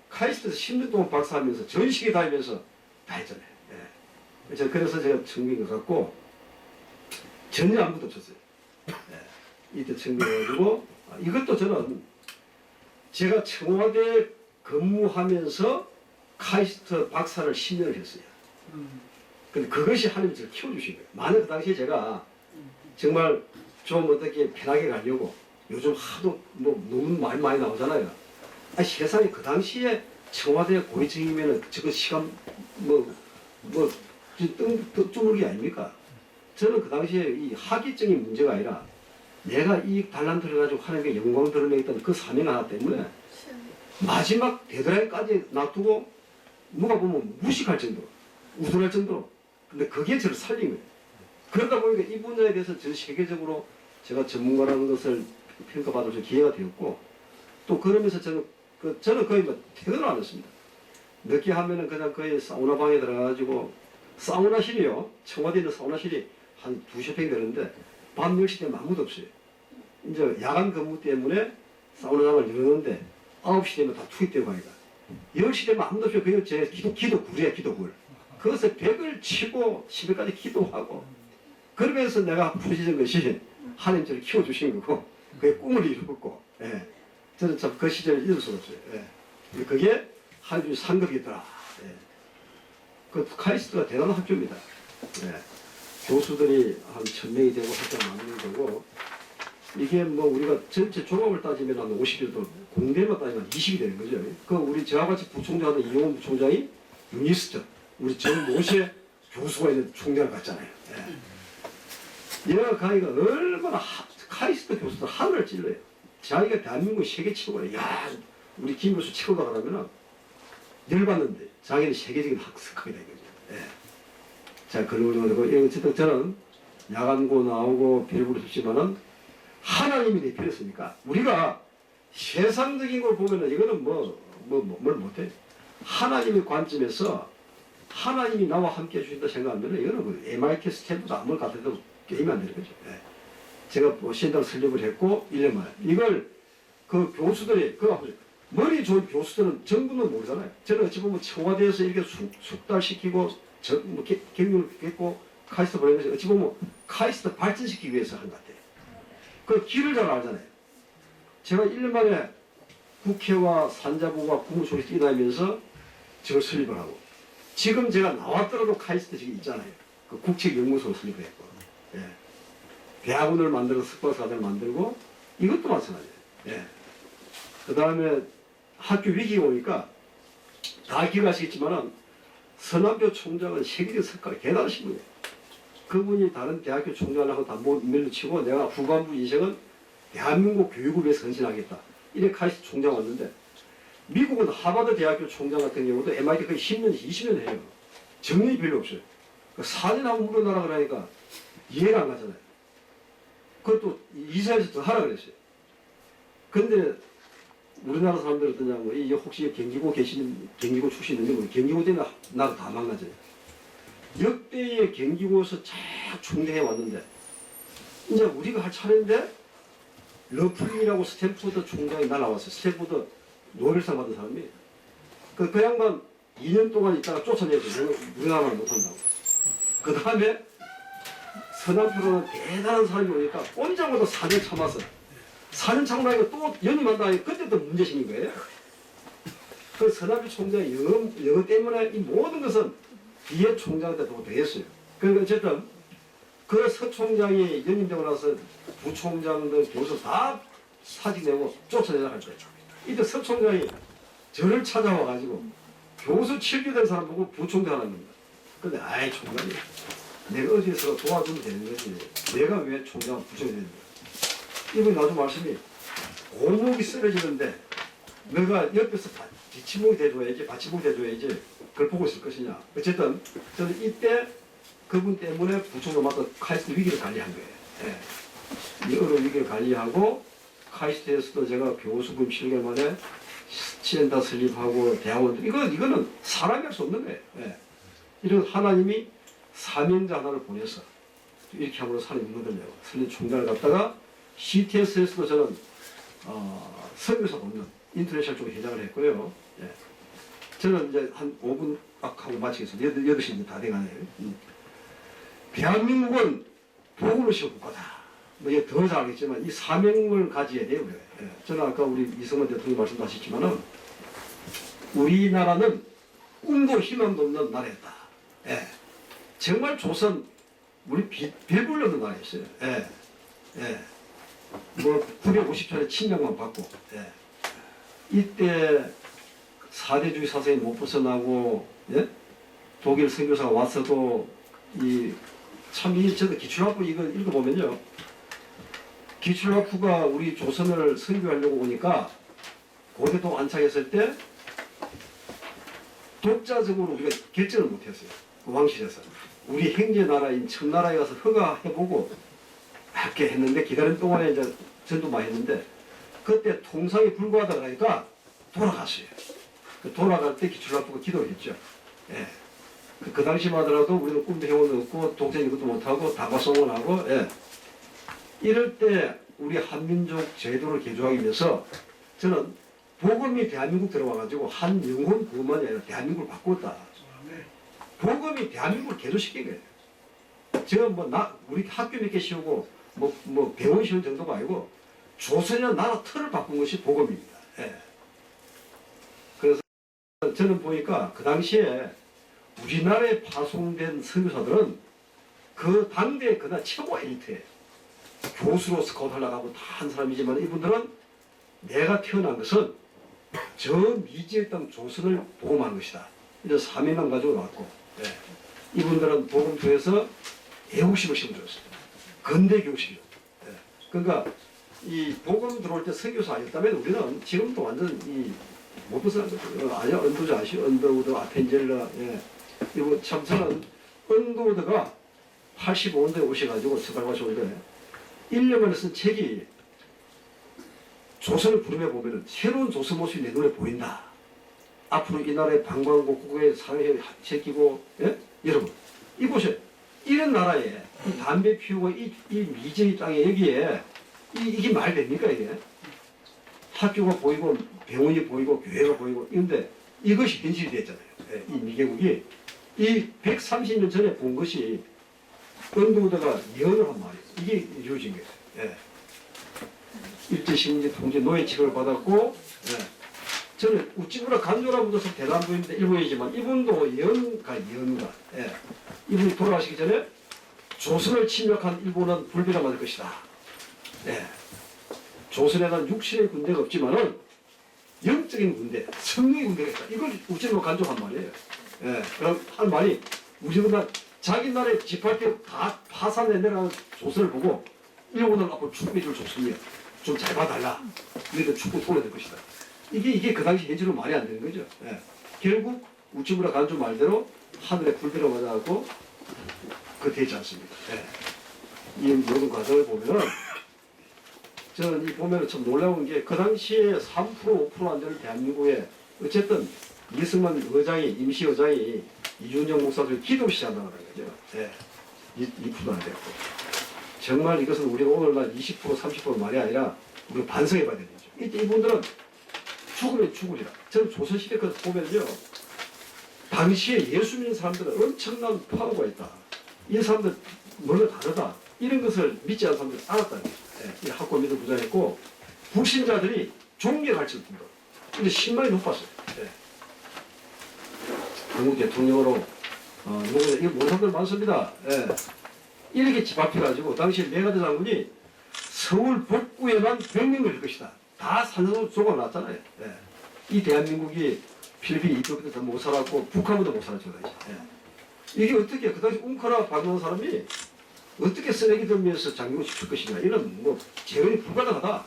카이스트에서 10년 동안 박사하면서 전 세계 다니면서 다 했잖아요. 예. 그래서 제가 청구인 것 같고 전혀 아무도 없었어요. 예. 이때 청구해가지고 이것도 저는 제가 청와대 근무하면서 카이스트 박사를 10년을 했어요. 근데 그것이 하나님이 저를 키워주신 거예요. 만약 그 당시에 제가 정말 좀 어떻게 편하게 가려고 요즘 하도 뭐 너무 많이 나오잖아요. 아니 세상에 그 당시에 청와대 고위직이면은 지금 시간 뜬물기 아닙니까? 저는 그 당시에 이 학위적인 문제가 아니라 내가 이 달란트를 가지고 하나님께 영광 드러내겠다는 그 사명 하나 때문에 마지막 되돌아기까지 놔두고 누가 보면 무식할 정도로 우둔할 정도로 근데 그게 저를 살린 거예요. 그러다 보니까 이 분야에 대해서 전 세계적으로 제가 전문가라는 것을 평가받을 수 기회가 되었고 또 그러면서 저는 거의 뭐 퇴근을 안 했습니다. 늦게 하면은 그냥 거의 사우나 방에 들어가가지고 사우나실이요. 청와대에 있는 사우나실이 한 2시 평 되는데 밤 10시 되면 아무도 없어요. 이제 야간 근무 때문에 사우나장을 열었는데 9시 되면 다 투입되고 가니까 10시 되면 아무도 없어요. 그게 제 기도굴이야 기도굴. 그것을 100을 치고 10회까지 기도하고 그러면서 내가 부르짖은 것이 하나님 저를 키워주신 거고 그게 꿈을 이루었고 예. 저는 참 그 시절을 잊을 수가 없어요. 예. 그게 하나님의 상급이더라. 예. 그 카이스트가 대단한 학교입니다. 예. 교수들이 한 1000명이 되고 학교가 많은 거고 이게 뭐 우리가 전체 종합을 따지면 한 50여도 공대만 따지면 20이 되는 거죠. 그 우리 저와 같이 부총장하는 이용훈 부총장이 유니스트 우리 정모세 교수가 있는 총장을 갔잖아요. 예. 얘가 가니까 얼마나 카이스트 교수들 하늘을 찔러요. 자기가 대한민국 세계 최고래. 야, 우리 김 교수 최고다 그러면은 열받는데 자기는 세계적인 학습가이다 이거죠. 예. 자, 그러고 어쨌든 저는 야간고 나오고 별부를 썼지만은 하나님이 대표였으니까 우리가 세상적인 걸 보면은 이거는 뭘 못해. 하나님의 관점에서 하나님이 나와 함께 해주신다 생각하면은 이거는 그 MIT 스탠프도 아무리 갖다 대도 게임이 안 되는 거죠. 예. 제가 뭐 신당 설립을 했고 1년 만에 이걸 그 교수들이 머리 좋은 교수들은 전부는 모르잖아요. 저는 어찌 보면 청와대에서 이렇게 숙달시키고 경륜을 했고 카이스트 보내는 것이 어찌 보면 카이스트 발전시키기 위해서 한 것 같아요. 그 길을 잘 알잖아요. 제가 1년 만에 국회와 산자부와 국무총리 뛰어다니면서 저걸 설립을 하고 지금 제가 나왔더라도 카이스트 지금 있잖아요. 그 국책연구소를 설립을 했고 예. 대학원을 만들어서 석박사를 만들고 이것도 마찬가지예요. 예. 그 다음에 학교 위기가 오니까 다 기억하시겠지만은 서남표 총장은 세계적 석가가 대단하신 분이에요. 그분이 다른 대학교 총장하고 다 밀로 치고 내가 후반부 인생은 대한민국 교육을 위해서 헌신하겠다. 이래 카이스트 총장 왔는데 미국은 하버드 대학교 총장 같은 경우도 MIT 거의 10년, 20년 해요. 정년이 별로 없어요. 4년 하고 물러나라 그러니까 이해가 안 가잖아요. 그것도 이사에서 더 하라 그랬어요. 근데 우리나라 사람들 어떠냐고, 혹시 경기고 출신 있는데, 경기고 되면 나도 다 망가져요. 역대의 경기고에서 쫙 중대해 왔는데, 이제 우리가 할 차례인데, 러플링이라고 스탠포드 총장이 날아왔어요. 스탠포드 노벨상 받은 사람이. 그 양반 2년 동안 있다가 쫓아내서 우리나라만 못한다고. 그 다음에 서남표로는 대단한 사람이 오니까 꼼짝마도 4년 참아서 4년 참고 나니까 또 연임한다 하니 그때 또 문제 생긴 거예요. 그 서남표 총장의 영어 때문에 이 모든 것은 뒤에 총장한테 도 되었어요. 그러니까 어쨌든 그 서 총장이 연임되고 나서 부총장들 교수 다 사직내고 쫓아내려 할 거예요. 이때 서 총장이 저를 찾아와 가지고 교수 7기 사람 보고 부총장 하는 겁니다. 근데 아이 총장이 내가 어디에서 도와주면 되는 거지 내가 왜 총장 부총장이 되는 거야. 이분이 나중 말씀이 고목이 쓰러지는데 너가 옆에서 뒷치목이 돼줘야지 받치목이 돼줘야지 그걸 보고 있을 것이냐. 어쨌든 저는 이때 그분 때문에 부총장 맡아 카이스트 위기를 관리한 거예요. 예. 이 어려운 위기를 관리하고 카이스트에서도 제가 교수금 7개월 만에 시엔다 설립하고 대학원 이거는 사람이 할 수 없는 거예요. 예. 이런 하나님이 사명자 하나를 보내서 이렇게 함으로써 하나님 믿거든요. 설립 총장을 갖다가 CTS에서도 저는 설교사 돕는 인터내셔널 쪽 회장을 했고요. 예. 저는 이제 한 5분 딱 하고 마치겠습니다. 8시 이제 다 돼가네요. 대한민국은 복음을 씌운 국가다. 뭐 이게 더 잘하겠지만 이 사명을 가져야 돼요. 그래. 예. 저는 아까 우리 이승만 대통령 말씀도 하셨지만은 우리나라는 꿈도 희망도 없는 나라였다. 예. 정말 조선 우리 빌불 없는 나라였어요. 예. 예. 뭐 950천의 침략만 받고 예. 이때 사대주의 사상이 못 벗어나고 예? 독일 선교사가 왔어도 저도 기출라프 이거 읽어보면요. 기출라프가 우리 조선을 선교하려고 오니까 고대동 안착했을 때 독자적으로 우리가 결정을 못했어요. 그 왕실에서. 우리 형제 나라인 청나라에 가서 허가해보고 이렇게 했는데 기다리는 동안에 이제 전도 많이 했는데 그때 통상이 불구하다 그러니까 돌아갔어요. 돌아갈 때 기출라프가 기도를 했죠. 예. 그 당시만 하더라도 우리는 꿈도 해온 없고 동생 이것도 못하고 다과송을 하고 예. 이럴 때 우리 한민족 제도를 개조하기 위해서 저는 복음이 대한민국 들어와가지고 한 영혼 구원만이 아니라 대한민국을 바꾸었다. 복음이 대한민국을 개조시킨 거예요. 제가 우리 학교 몇 개 씌우고 병원 씌운 정도가 아니고 조선이라는 나라 틀을 바꾼 것이 복음입니다. 예. 그래서 저는 보니까 그 당시에 우리나라에 파송된 선교사들은 그 당대에 그날 최고 엘리트예요. 교수로 스카우트 하려고 하고 다 한 사람이지만 이분들은 내가 태어난 것은 저 미지의 땅 조선을 복음하는 것이다. 이런 사명감 가지고 나왔고 예. 이분들은 복음교에서 애국심을 심어줬어요. 근대 교식이요. 예. 그러니까 이 복음 들어올 때 선교사 아니었다면 우리는 지금도 완전 못 벗어난 거죠. 아니야 언더우드 아시오? 언더우드 아펜젤라 예. 이거 참 저는 언더우드가 85년도에 오셔가지고 서발과시 올때 1년 만에 쓴 책이 조선을 부르며 보면은 새로운 조선 모습이 내 눈에 보인다. 앞으로 이 나라의 방방곡곡에 사회에 새끼고 예? 여러분 이보세요. 이런 나라에 이 담배 피우고 이 미제의 땅에 여기에 이게 말 됩니까 이게? 학교가 보이고 병원이 보이고 교회가 보이고 이런데 이것이 현실이 됐잖아요. 예, 이 미개국이 이 130년 전에 본 것이 언더우드가 예언을 한 말이에요. 이게 이루어진 거예요. 예. 일제시민지 통제 노예 취급을 받았고 예. 저는 우찌부라 간조라 묻어서 대단부인데 일본이지만 이분도 예언가. 예. 이분이 돌아가시기 전에 조선을 침략한 일본은 불비가 맞을 것이다. 예. 조선에는 육신의 군대가 없지만은 영적인 군대, 성령의 군대가 있다. 이걸 우찌부라 간조한 말이에요. 예. 그럼 한 말이 우리보다 자기 나라의 지팔대 다 파산해 내려가는 조선을 보고 일본은 앞으로 축구해줄 조선이야. 좀 잘 봐달라. 우리도 축구 통해야 될 것이다. 이게 그 당시 현실로 말이 안 되는 거죠. 예. 결국 우찌부라 간조 말대로 하늘에 불비가 맞아갖고 되지 않습니다. 예. 이 모든 과정을 보면은 저는 이 보면은 참 놀라운 게 그 당시에 3% 5%안 되는 대한민국에 어쨌든 이승만 의장이 임시 의장이 이준영 목사들 기도 시작한다는 거죠. 예. 2%도 안 됐고. 정말 이것은 우리가 오늘날 20% 30% 말이 아니라 우리가 반성해 봐야 되는 거죠. 이때 이분들은 죽으면 죽으리라. 저는 조선시대 그 보면요. 당시에 예수 믿는 사람들은 엄청난 파워가 있다. 이 사람들 뭐가 다르다. 이런 것을 믿지 않는 사람들이 알았다는 거죠. 이 학고 믿어 부자했고 불신자들이 종교 가르칠 뿐다. 근데 10만이 높았어요. 한국 대통령으로 이거 모르는 사람들 많습니다. 이렇게 집합해가지고 당시 메가드 장군이 서울 북구에만 100명을 할 것이다. 다 산성으로 쏘아놨잖아요. 이 대한민국이 필리핀 이쪽부터 못 살았고 북한보다 못 살았죠. 이게 어떻게 그 당시 웅크라 방문한 사람이 어떻게 쓰레기 들면서 장군을 시킬 것이냐 이런 뭐 재현이 불가능하다.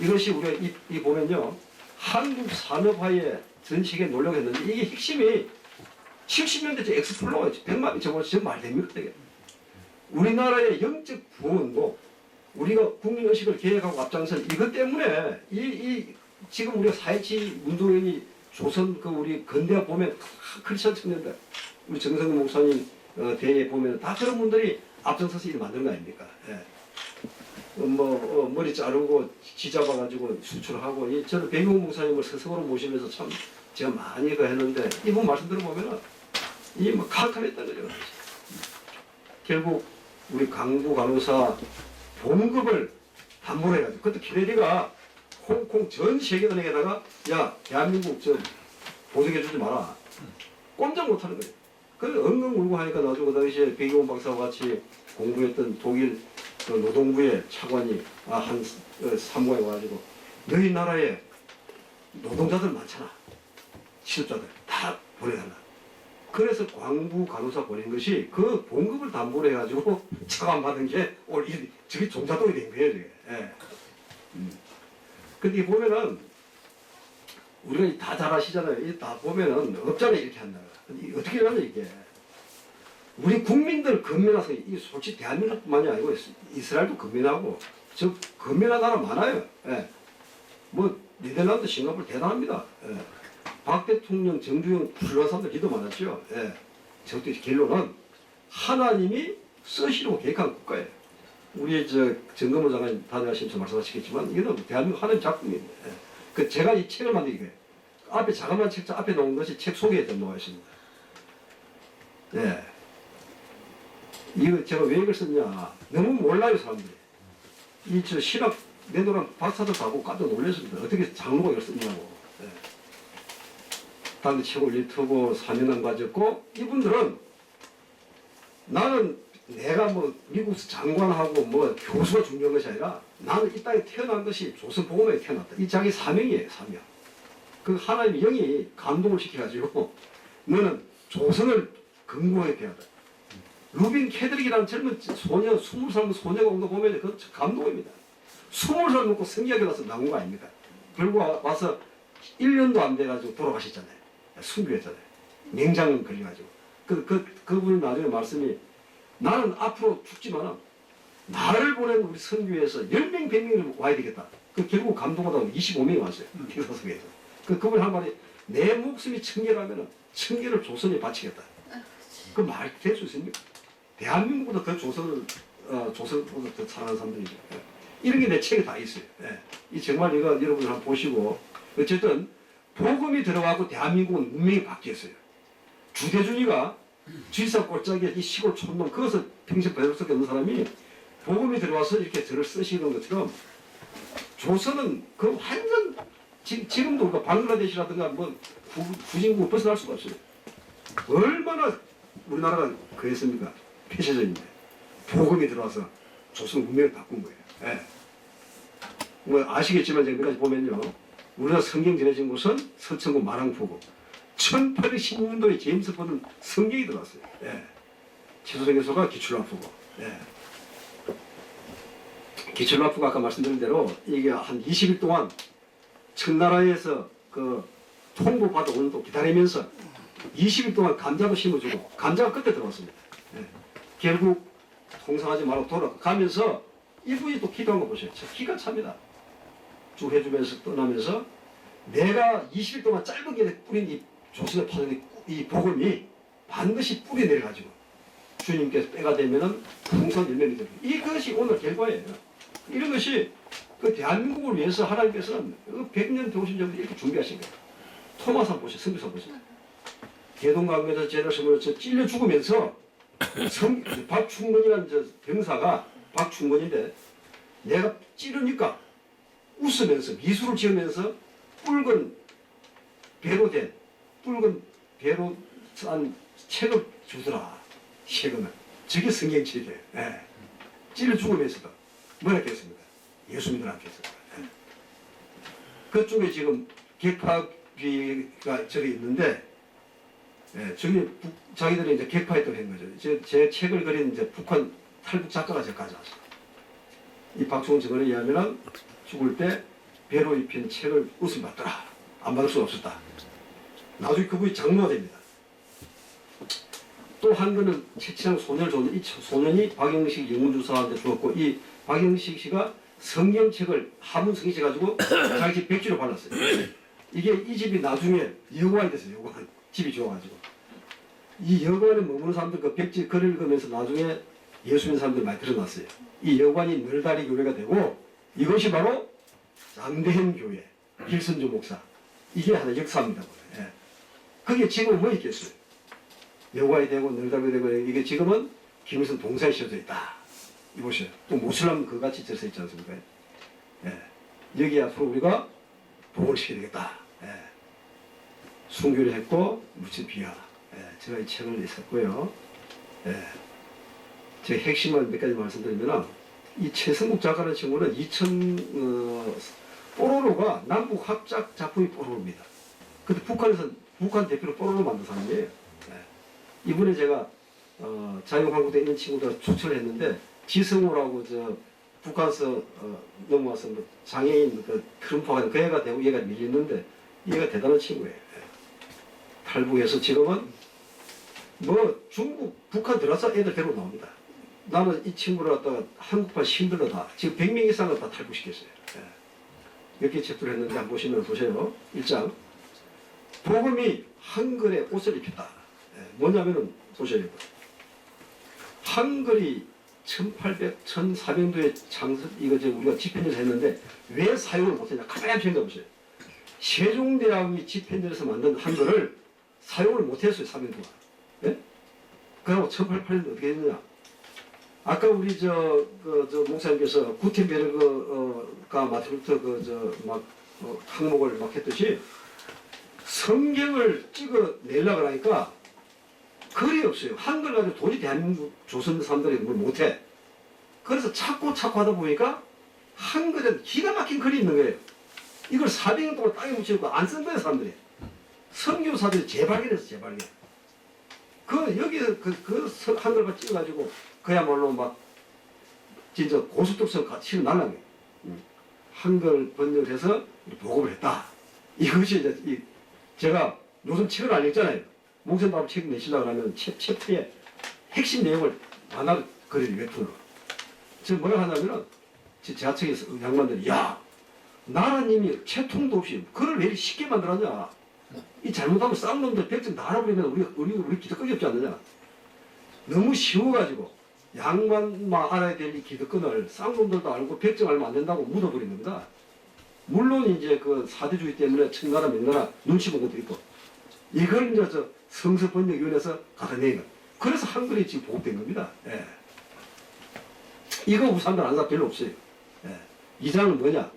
이것이 우리가 이 보면요 한국 산업화에 전 세계에 노력했는데 이게 핵심이 70년대 엑스플로어 100만 저거 지금 말 됩니까 되게 우리나라의 영적 부흥도 우리가 국민의식을 계획하고 앞장선 이것 때문에 지금 우리가 4.27 운동이 조선 우리 근대화 보면 크리스천 청년들 우리 정성근 목사님 대에 보면 다 그런 분들이 앞장서서 일을 만드는 거 아닙니까? 머리 자르고 지잡아가지고 수출하고 저는 백용 목사님을 스승으로 모시면서 참 제가 많이 했는데 이분 말씀 들어보면은 이게 뭐 칼칼했다는 거죠. 결국 우리 강부 간호사 봉급을 담보로 해가지고 그때 케네디가 홍콩 전 세계은행에다가 야 대한민국 좀 보석해주지 마라 꼼짝 못하는 거예요. 그래서 엉엉 울고 하니까 나중에 그 당시에 백이원 박사와 같이 공부했던 독일 노동부의 차관이 한 사무관이 와가지고 너희 나라에 노동자들 많잖아. 실업자들 다 보내달라. 그래서 광부 간호사 보낸 것이 그 봉급을 담보로 해가지고 차관 받은 게 오늘 저게 종자동이 된 거예요. 저게. 근데 보면은 우리가 다 잘 아시잖아요. 다 보면은 없잖아요. 이렇게 한다. 어떻게 하냐 이게. 우리 국민들 건면하서 이 솔직히 대한민국뿐만이 아니고 이스라엘도 건면하고 저 건면한 나라 많아요. 뭐 네덜란드, 싱가포르 대단합니다. 박 대통령, 정주영 훌륭한 사람들 기도 많았죠. 저것도 결론은 하나님이 쓰시려고 계획한 국가예요. 우리 정건모 장관님 다들 하시면서 말씀하시겠지만 이거는 대한민국 하나님 작품입니다. 그 제가 이 책을 만들기 위해 앞에 자그마한 책자 앞에 놓은 것이 책 소개에 나와 있습니다. 이거 제가 왜 이걸 썼냐 너무 몰라요 사람들이. 신학 내노랑 박사도 가고 깜짝 놀랐습니다. 어떻게 장로가 이걸 썼냐고. 당대 최고 유튜브 4년간 가졌고 이분들은 나는 내가 뭐 미국에서 장관하고 뭐 교수가 중요한 것이 아니라 나는 이 땅에 태어난 것이 조선복음에 태어났다. 이 자기 사명이에요. 사명. 그 하나님의 영이 감동을 시켜가지고 너는 조선을 건국하게 해야 돼. 루빈 캐드릭이라는 젊은 소녀 20살 소녀가 온 거 보면 그 감동입니다. 20살 먹고 성기하게 나서 나온 거 아닙니까? 결국 와서 1년도 안 돼가지고 돌아가셨잖아요. 순교했잖아요. 맹장 걸려가지고. 그분 나중에 말씀이 나는 앞으로 죽지만은 나를 보낸 우리 선교에서 10명, 100명이 와야 되겠다. 결국 감동하다가 25명이 왔어요. 기사석에서. 그분 한 말이 내 목숨이 천개라면은 천개를 조선에 바치겠다. 그 말 될 수 있습니까? 대한민국보다 더 조선보다 더 사랑하는 사람들이죠. 이런 게 내 책에 다 있어요. 이 정말 이거 여러분들 한번 보시고 어쨌든 복음이 들어가고 대한민국은 운명이 바뀌었어요. 주대준이가 주일사 꼴짝에 이 시골 촌놈 그것을 평생 배울 수 없는 사람이 복음이 들어와서 이렇게 글을 쓰시는 것처럼 조선은 그 완전 지금도 우리가 방글라데시라든가 뭐 후진국 벗어날 수가 없어요. 얼마나 우리나라가 그랬습니까? 폐쇄적인데 복음이 들어와서 조선 운명을 바꾼 거예요. 뭐 아시겠지만 제가 몇 가지 보면요. 우리가 성경 전해진 곳은 서천구 마랑포구 1816년도에 제임스 본은 성경이 들어왔어요. 치소생교소가 기출라프고. 기출라프가 아까 말씀드린 대로 이게 한 20일 동안 청나라에서 그 통보 받아 오는 또 기다리면서 20일 동안 감자도 심어주고 감자가 끝에 들어왔습니다. 결국 통상하지 말고 돌아가면서 이분이 또 기도한 거 보세요. 기가 찹니다. 쭉 해주면서 떠나면서 내가 20일 동안 짧은 길에 뿌린 이 조선의 파전의 이 복음이 반드시 뿌리 내려가지고 주님께서 때가 되면은 풍성 열매를 드리고 이것이 오늘 결과예요. 이런 것이 그 대한민국을 위해서 하나님께서는 100년 도우신 전부터 이렇게 준비하신 거예요. 토마스 한번 보세요. 성교사 보세요. 개동강에서 제자를 찔려 죽으면서 박충건이라는 저 병사가 박충건인데 내가 찌르니까 웃으면서 미술을 지으면서 붉은 배로 싼 책을 주더라. 책은 저게 성경책이에요. 예. 찔러 죽으면서도 뭐라 했습니다. 예수 믿으라 했습니다. 예. 그쪽에 지금 객파비가 저기 있는데 예, 저기 자기들이 이제 객파했다고 한 거죠. 제 책을 그린 이제 북한 탈북 작가가 저 가져왔어. 이 박충원 증언에 의하면 죽을 때 배로 입힌 책을 웃음 받더라. 안 받을 수 없었다. 나중에 그분이 장로가 됩니다. 또 한 거는 채취한 소년을 줬는데 이 소년이 박영식 영문주사한테 주었고 이 박영식 씨가 성경책을 한문 성경책 가지고 자기 집 백지로 발랐어요. 이게 이 집이 나중에 여관이 됐어요. 여관. 집이 좋아가지고. 이 여관에 머무는 사람들 그 백지 글을 읽으면서 나중에 예수 믿는 사람들 많이 드러났어요. 이 여관이 늘다리 교회가 되고 이것이 바로 장대현 교회, 일선조 목사. 이게 하나 역사입니다. 예. 그게 지금은 뭐 있겠어요? 여관이 되고 늘다리 되고 이게 지금은 김일성 동사에 씌워져 있다. 이보세요. 또 모슬람 그같이 져서 있지 않습니까? 예. 여기 앞으로 우리가 복을 시켜야 되겠다. 예. 순교를 했고 무친 비하. 예. 제가 이 책을 썼고요. 예. 제 핵심을 몇 가지 말씀드리면 이 최성국 작가라는 친구는 뽀로로가 남북 합작 작품이 뽀로로입니다. 근데 북한 대표로 뽀로로 만든 사람이에요. 예. 이번에 제가 자유한국대에 있는 친구들 추천을 했는데 지성우라고 저 북한에서 넘어와서 뭐 장애인 그 트럼프가 그 애가 되고 얘가 밀리는데 얘가 대단한 친구예요. 예. 탈북해서 지금은 뭐 중국 북한 들어서 애들 데리고 나옵니다. 나는 이 친구를 갖다가 한국판 힘들어 다 지금 100명 이상을 다 탈북시켰어요. 예. 몇 개 책들을 했는데 한번 보세요. 1장 복음이 한글에 옷을 입혔다. 예. 뭐냐면은 보셔요. 한글이 1400년도에 이거 우리가 집현전을 했는데 왜 사용을 못했냐? 가만히 한번 생각해 보세요. 세종대왕이 집현전에서 만든 한글을 사용을 못했어요. 3년 동안. 예? 그리고 1808년도 어떻게 했느냐? 아까 우리 저 목사님께서 구텐베르그가 마트루트 항목을 막 했듯이 성경을 찍어 내려고 하니까 글이 없어요. 한글 가지고 도저히 대한민국 조선 사람들이 뭘 못해. 그래서 찾고 하다 보니까 한글에 기가 막힌 글이 있는 거예요. 이걸 400년 동안 땅에 묻혀놓고 안 쓴 거예요, 사람들이. 선교사들이 재발견해서 재발견. 여기서 한글만 찍어가지고 그야말로 막 진짜 고속도로선 같이 날라간 거예요. 한글 번역을 해서 보급을 했다. 이것이 이제 제가 요즘 책을 안 읽잖아요. 목사님 책 내시려고 하면 챕터에 핵심 내용을 하나 그려요. 웹툰으로. 지금 뭐라 하냐면은 제 책에서 양반들이 야 나라님이 채통도 없이 글을 왜 이렇게 쉽게 만들었냐. 이 잘못하면 싸운 놈들 백점 다 알아버리면 우리 기득권이 없지 않느냐. 너무 쉬워가지고 양반만 알아야 될 이 기득권을 쌍놈들도 알고 백점 알면 안 된다고 묻어버린 겁니다. 물론 이제 그 사대주의 때문에 청나라 명나라 눈치 본 것도 있고 이걸 이제 성서번역위원회에서 가져낸 거. 그래서 한글이 지금 보급된 겁니다. 예. 이거 우리 사람들 아는 사람 별로 없어요. 예. 이 장은 뭐냐?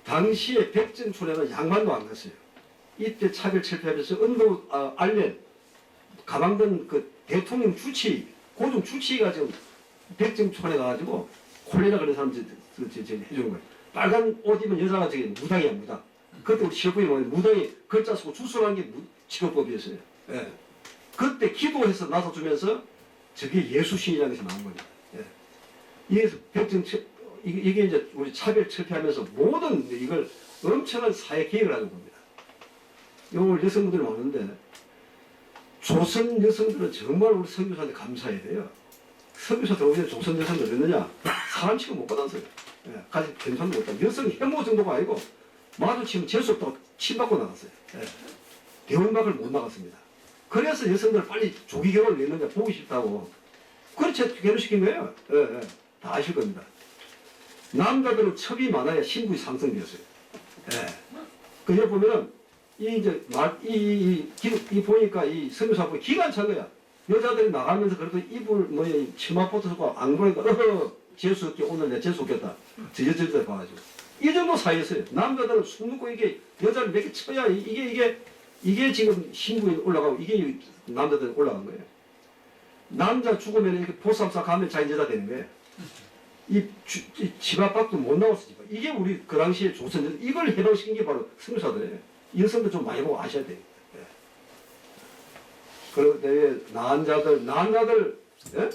당시에 백정촌에는 양반도 안 갔어요. 이때 차별철폐하면서 은도 알렌 가방던 그 대통령 주치 고종 주치가 지금 백정촌에 가가지고 콜레라 그런 사람 해주는 거예요. 빨간 옷 입은 여자가 저기 무당이야 무당. 그때 우리 시어법이 뭐예요? 무당이 글자 쓰고 주술하는 게 직업법이었어요. 예. 그때 기도해서 나서주면서 저게 예수신이라는 것이 나온 겁니다. 예. 이게 이제 우리 차별철폐하면서 모든 이걸 엄청난 사회 개혁을 하는 겁니다. 오늘 여성분들이 많은데 조선 여성들은 정말 우리 선교사한테 감사해야 돼요. 선교사 들어오면 조선 여성들 어땠느냐? 사람 취급 못 받았어요. 예, 가지 괜찮도 못하고 여성 혐오 정도가 아니고 마주치면 재수 없다고 침받고 나갔어요. 예, 대원박을 못 나갔습니다. 그래서 여성들 빨리 조기 결혼을 냈는데 보기 싫다고 그렇게 결혼시킨 거예요. 예, 예, 다 아실 겁니다. 남자들은 첩이 많아야 신분이 상승되었어요. 예. 그 여기 보면은 이 보니까 이 선교사 보니 기가 안 찬 거야. 여자들이 나가면서 그래도 이불 뭐 치마 벗어서 안 그러니까 재수없게 오늘 내가 재수없겠다. 저 여자들 봐가지고 이 정도 사이였어요. 남자들은 숨 놓고 이게 여자를 몇 개 쳐야 이게 지금 신부에 올라가고 이게 남자들 올라간 거예요. 남자 죽으면 이렇게 보쌈싸 가면 자기 여자 되는 거예요. 집 앞 밖도 못 나왔어. 이게 우리 그 당시에 조선 이걸 해방시킨 게 바로 선교사들이에요. 여성들 좀 많이 보고 아셔야 돼요. 그런데 나은 자들, 예?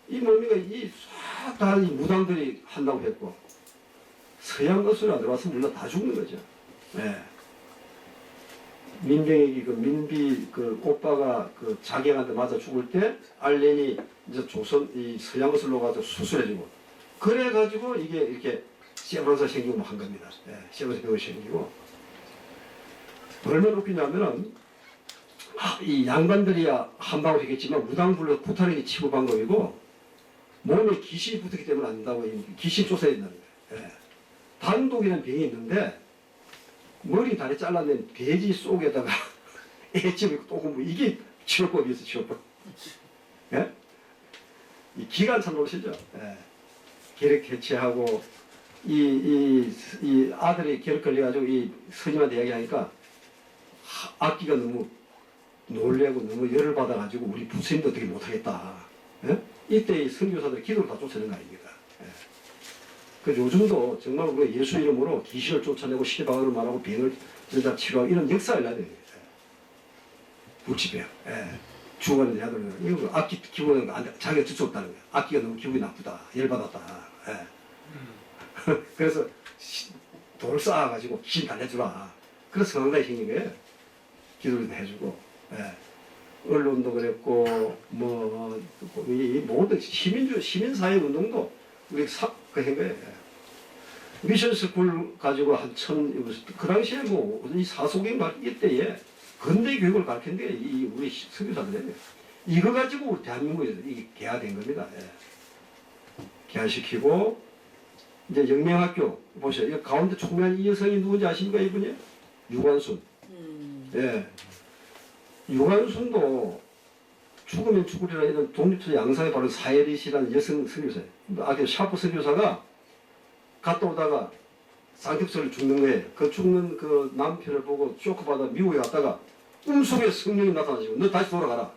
이 뭡니까, 다 이 무당들이 한다고 했고, 서양 것으로 안 들어왔으면 우리가 다 죽는 거죠. 예. 민병이 민비 오빠가 자객한테 맞아 죽을 때, 알렌이 이제 이 서양 것으로 가서 수술해주고, 그래가지고 이게 이렇게 세브란사 생기고 한 겁니다. 예. 세브란사 병이 생기고. 얼마나 웃기냐면은, 이 양반들이야 한 방울 했겠지만 무당불로 구타령이 치고 방법이고 몸에 귀신이 붙었기 때문에 안 된다고 귀신 쫓아야 된다는 거예요. 예. 단독이라는 병이 있는데 머리 다리 잘라낸 돼지 속에다가 애집을 또 공부 이게 치료법이었어 치료법. 예? 이 기간 참 놀시죠. 예. 계력 개체하고 이 아들이 계력 걸려가지고 이 스님한테 이야기하니까 악기가 너무 놀래고 너무 열을 받아가지고 우리 부처님도 어떻게 못하겠다. 예? 이때 이 선교사들이 기도를 다 쫓아낸 거 아닙니까? 예. 그 요즘도 정말 우리가 예수 이름으로 귀신을 쫓아내고 실방으로 말하고 병을 여자 치료하고 이런 역사를 해야 됩니다. 불치병. 예. 죽어가는 애들 이거 악기 기분은 안 돼. 자기가 듣수 없다는 거야. 악기가 너무 기분이 나쁘다. 열받았다. 예. 그래서 돌을 쌓아가지고 귀신 달래주라. 그래서 성당에 생긴 거예요. 기도를 해주고. 예. 언론도 그랬고, 이 모든 시민사회 운동도 우리 한 거예요. 미션 스쿨 가지고 그 당시에 이 사소경 이때에 근대 교육을 가르친 게 우리 선교사들이에요. 이거 가지고 우리 대한민국에서 이게 개화된 겁니다. 예. 개화시키고, 이제 영명학교, 보세요. 이 가운데 총명한 이 여성이 누군지 아십니까, 이분이? 유관순. 예. 유관순도 죽으면 죽으리라 이런 독립투 양상의 바로 사예리시라는 여성 선교사예요. 아까 샤프 선교사가 갔다 오다가 쌍격설을 죽는 거예요. 그 죽는 그 남편을 보고 쇼크받아 미국에 갔다가 꿈속에 성령이 나타나시고 너 다시 돌아가라.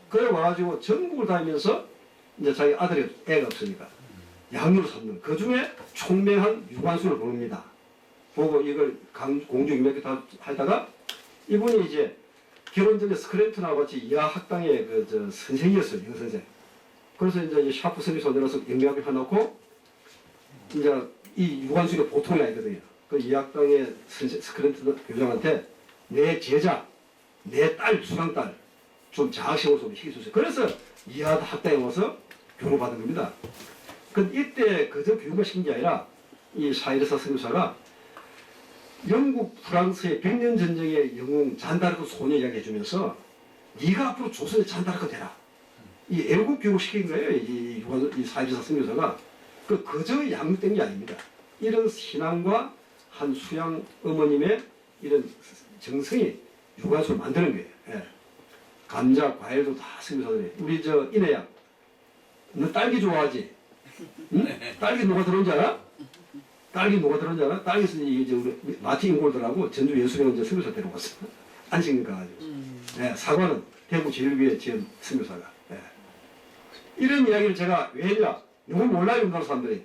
그래 와가지고 전국을 다니면서 이제 자기 아들이 애가 없으니까 양육을 삼는 그 중에 총명한 유관순을 부릅니다. 보고 이걸 공주 유명하게 다 하다가 이분이 이제 결혼 전에 스크랜턴하고 같이 이하 학당의 선생이었어요, 영선생. 그래서 이제 샤프 선교사 내려서 영명학교 해놓고, 이제 이 유관순이 보통이 아니거든요. 그 이하 학당의 스크랜턴 교장한테 내 제자, 내 딸, 수강딸, 좀 장학식으로 좀 시켜주세요. 그래서 이하 학당에 와서 교육을 받은 겁니다. 근데 이때 그저 교육을 시킨 게 아니라, 이 사이르사 선교사가 영국 프랑스의 100년 전쟁의 영웅 잔다르크 소녀 이야기 해주면서 네가 앞으로 조선의 잔다르크 되라. 이 애국 교육을 시킨 거예요. 이 사이르사 선교사가. 그저 양육된 게 아닙니다. 이런 신앙과 한 수양 어머님의 이런 정성이 유관순을 만드는 거예요. 예. 감자, 과일도 다 선교사들이. 우리 이내야, 너 딸기 좋아하지? 응? 딸기 누가 들어온 줄 알아? 딸기 누가 들어온지 알아? 딸기에서 이제 우리 마틴 골드라고 전주 예수령 이제 선교사 데려왔어. 안식년 가가지고. 예, 사과는 대구 제일교회 지은 선교사가. 예. 이런 이야기를 제가 왜냐? 이걸 몰라요, 우리나라 사람들이.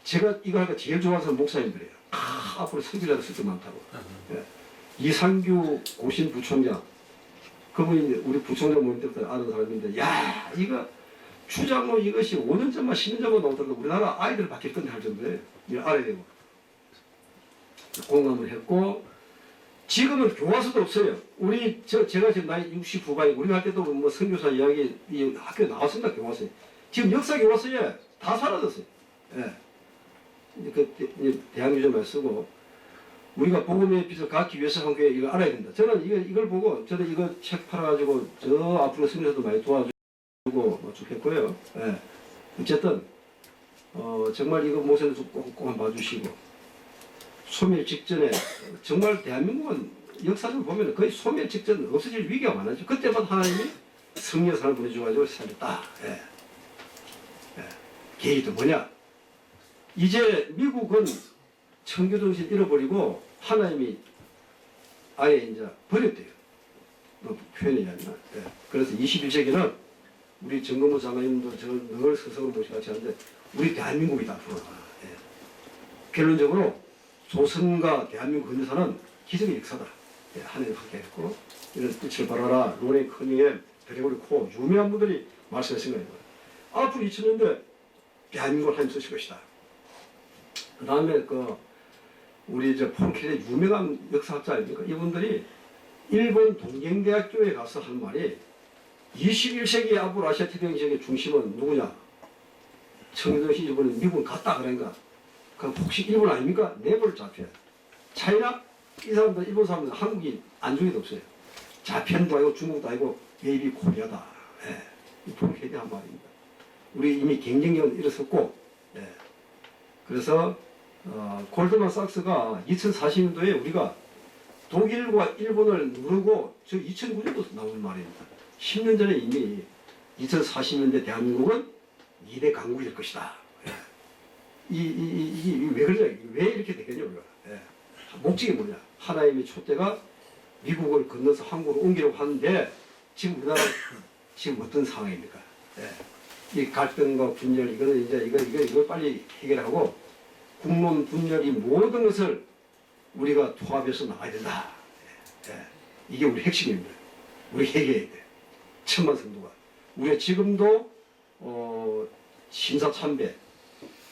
제가 이거 하니까 제일 좋아하는 사람 목사님들이에요. 앞으로 선교자들 쓸 게 많다고. 예. 이상규 고신 부총장. 그분이 우리 부총장 모임 때부터 아는 사람인데, 야, 이거 주장로 이것이 5년 전만 10년 전만 나오더라도 우리나라 아이들을 바뀔 건데 할 정도에 이걸 알아야 되고 공감을 했고 지금은 교과서도 없어요. 제가 지금 나이 60 후반이고 우리 할 때도 뭐 선교사 이야기 이 학교에 나왔습니다. 교과서에. 지금 역사 교과서에 다 사라졌어요. 예. 그 대한민국을 쓰고 우리가 복음의 빛을 갖기 위해서 한 게 이거 알아야 된다. 저는 이걸 보고 저는 이거 책 팔아가지고 저 앞으로 선교사도 많이 도와주고 좋겠고요. 예. 어쨌든 정말 이거 모세는 꼭 한번 봐주시고 소멸 직전에 정말 대한민국은 역사적으로 보면 거의 소멸 직전 없어질 위기가 많았죠. 그때만 하나님이 승려상을 보내줘가지고 살렸다. 예. 예. 계획이 또 뭐냐? 이제 미국은 청교정신 잃어버리고 하나님이 아예 이제 버렸대요. 뭐 표현이 아니라. 예. 그래서 21세기는 우리 정건모 장관님도 늘 스스로 모시고 같이 하는데 우리 대한민국이다 앞으로. 예. 결론적으로 조선과 대한민국 건너사는 기적의 역사다. 예. 하나님 함께했고 이런 빛을 발하라 로렌 커닝의 드레고리 코 유명한 분들이 말씀하신 거예요. 앞으로 2000년대 대한민국을 하나님 쓰실 것이다. 그 다음에 우리 폴켈의 유명한 역사학자 아닙니까? 이분들이 일본 동경대학교에 가서 한 말이 21세기 앞으로 아시아 태평양 지역의 중심은 누구냐? 청교도시 일본은 미국은 갔다 그런가? 그럼 혹시 일본 아닙니까? 네벌 자펜. 차이나? 이 사람들 일본 사람들은 한국이 안중에도 없어요. 자펜도 아니고 중국도 아니고 메이비 코리아다. 예. 이 폴켈이 한 말입니다. 우리 이미 경쟁력은 일어섰고, 예. 그래서 골드만삭스가 2040년도에 우리가 독일과 일본을 누르고 저 2009년도 나온 말입니다. 10년 전에 이미 2040년대 대한민국은 2대 강국이 될 것이다. 예. 이게 왜 그러냐? 왜 이렇게 되겠냐 우리가? 예. 목적이 뭐냐? 하나님의 촛대가 미국을 건너서 한국으로 옮기려고 하는데 지금 우리나라 지금 어떤 상황입니까? 예. 이 갈등과 분열 이거는 이제 이걸 빨리 해결하고 국론 분열 이 모든 것을 우리가 통합해서 나가야 된다. 예. 이게 우리 핵심입니다. 우리 해결해야 돼. 천만 성도가. 우리가 지금도 신사참배.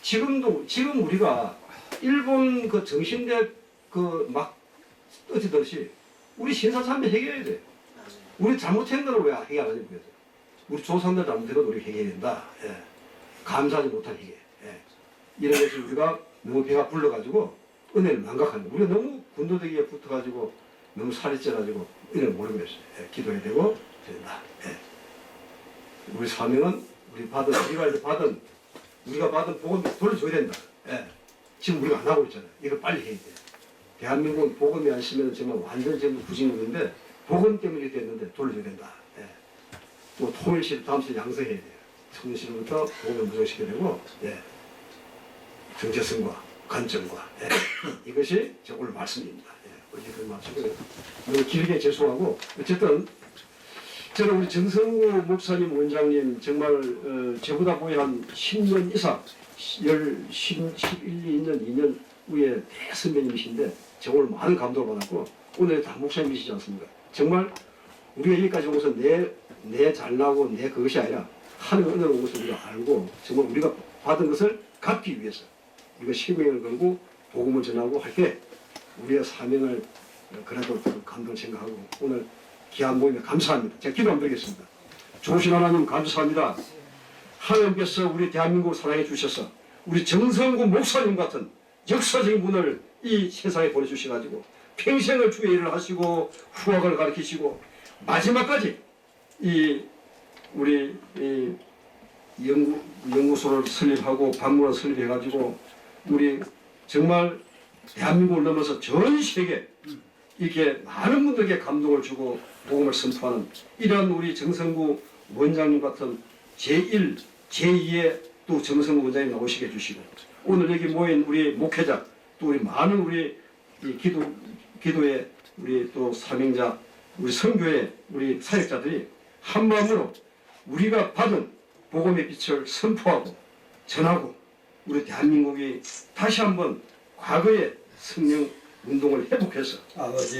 지금 우리가 일본 그 정신대 막 떠지듯이 우리 신사참배 해결해야 돼. 우리 잘못한 거는 왜 해결 안 해주겠어요? 우리 조상들 잘못한 건 우리 해결해야 된다. 예. 감사하지 못한 해결. 예. 이런 것을 우리가 너무 배가 불러가지고 은혜를 망각하는 거예요. 우리가 너무 군도대기에 붙어가지고 너무 살이 쪄가지고 은혜를 모르고 있어요. 예. 기도해야 되고 된다. 예. 우리 사명은 우리가 받은 복음 돌려줘야 된다. 예. 지금 우리가 안 하고 있잖아요. 이걸 빨리 해야 돼. 대한민국은 복음이 안 쓰면 정말 완전히 지금 부진국인데 복음 때문에 이렇게 됐는데 돌려줘야 된다. 예. 또 통일시를 다음 시에 양성해야 돼요. 통일시부터 복음을 무장시켜야 되고, 예. 정체성과 관점과 예. 이것이 오늘 말씀입니다. 예. 어제 그 말씀을 너무 길게 죄송하고 어쨌든 저는 우리 정성우 목사님 원장님 정말 저보다 거의 한 10년 이상 11, 2년, 2년 후에 대선배님이신데 제가 오늘 많은 감동을 받았고 오늘 다 목사님이시지 않습니까? 정말 우리가 여기까지 오면서 내 잘나고 내 그것이 아니라 하나님의 은혜로 온 것을 우리가 알고 정말 우리가 받은 것을 갚기 위해서 우리가 생명을 걸고 복음을 전하고 할 때 우리의 사명을 그래도 감동을 생각하고 오늘 귀한 모임에 감사합니다. 제가 기도 한번 드리겠습니다. 좋으신 하나님 감사합니다. 하나님께서 우리 대한민국을 사랑해 주셔서 우리 정성구 목사님 같은 역사적인 분을 이 세상에 보내주셔가지고 평생을 주의 일을 하시고 후학을 가르치시고 마지막까지 우리 연구소를 설립하고 박물관 설립해가지고 우리 정말 대한민국을 넘어서 전 세계 이렇게 많은 분들에게 감동을 주고 복음을 선포하는 이런 우리 정성구 원장님 같은 제1, 제2의 또 정성구 원장님 나오시게 해주시고 오늘 여기 모인 우리 목회자 또 우리 많은 우리 기도의 우리 또 사명자 우리 선교의 우리 사역자들이 한 마음으로 우리가 받은 복음의 빛을 선포하고 전하고 우리 대한민국이 다시 한번 과거의 성령 운동을 회복해서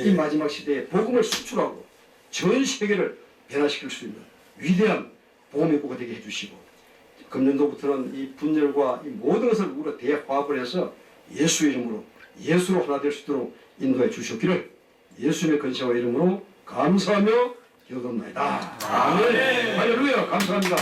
이 마지막 시대에 복음을 수출하고 전 세계를 변화시킬 수 있는 위대한 복음의 국가 되게 해주시고 금년도부터는 이 분열과 이 모든 것을 우리가 대화합을 해서 예수의 이름으로 예수로 하나 될 수 있도록 인도해 주셨기를 예수님의 근세와 이름으로 감사하며 기도합니다. 아멘. 할렐루야. 감사합니다.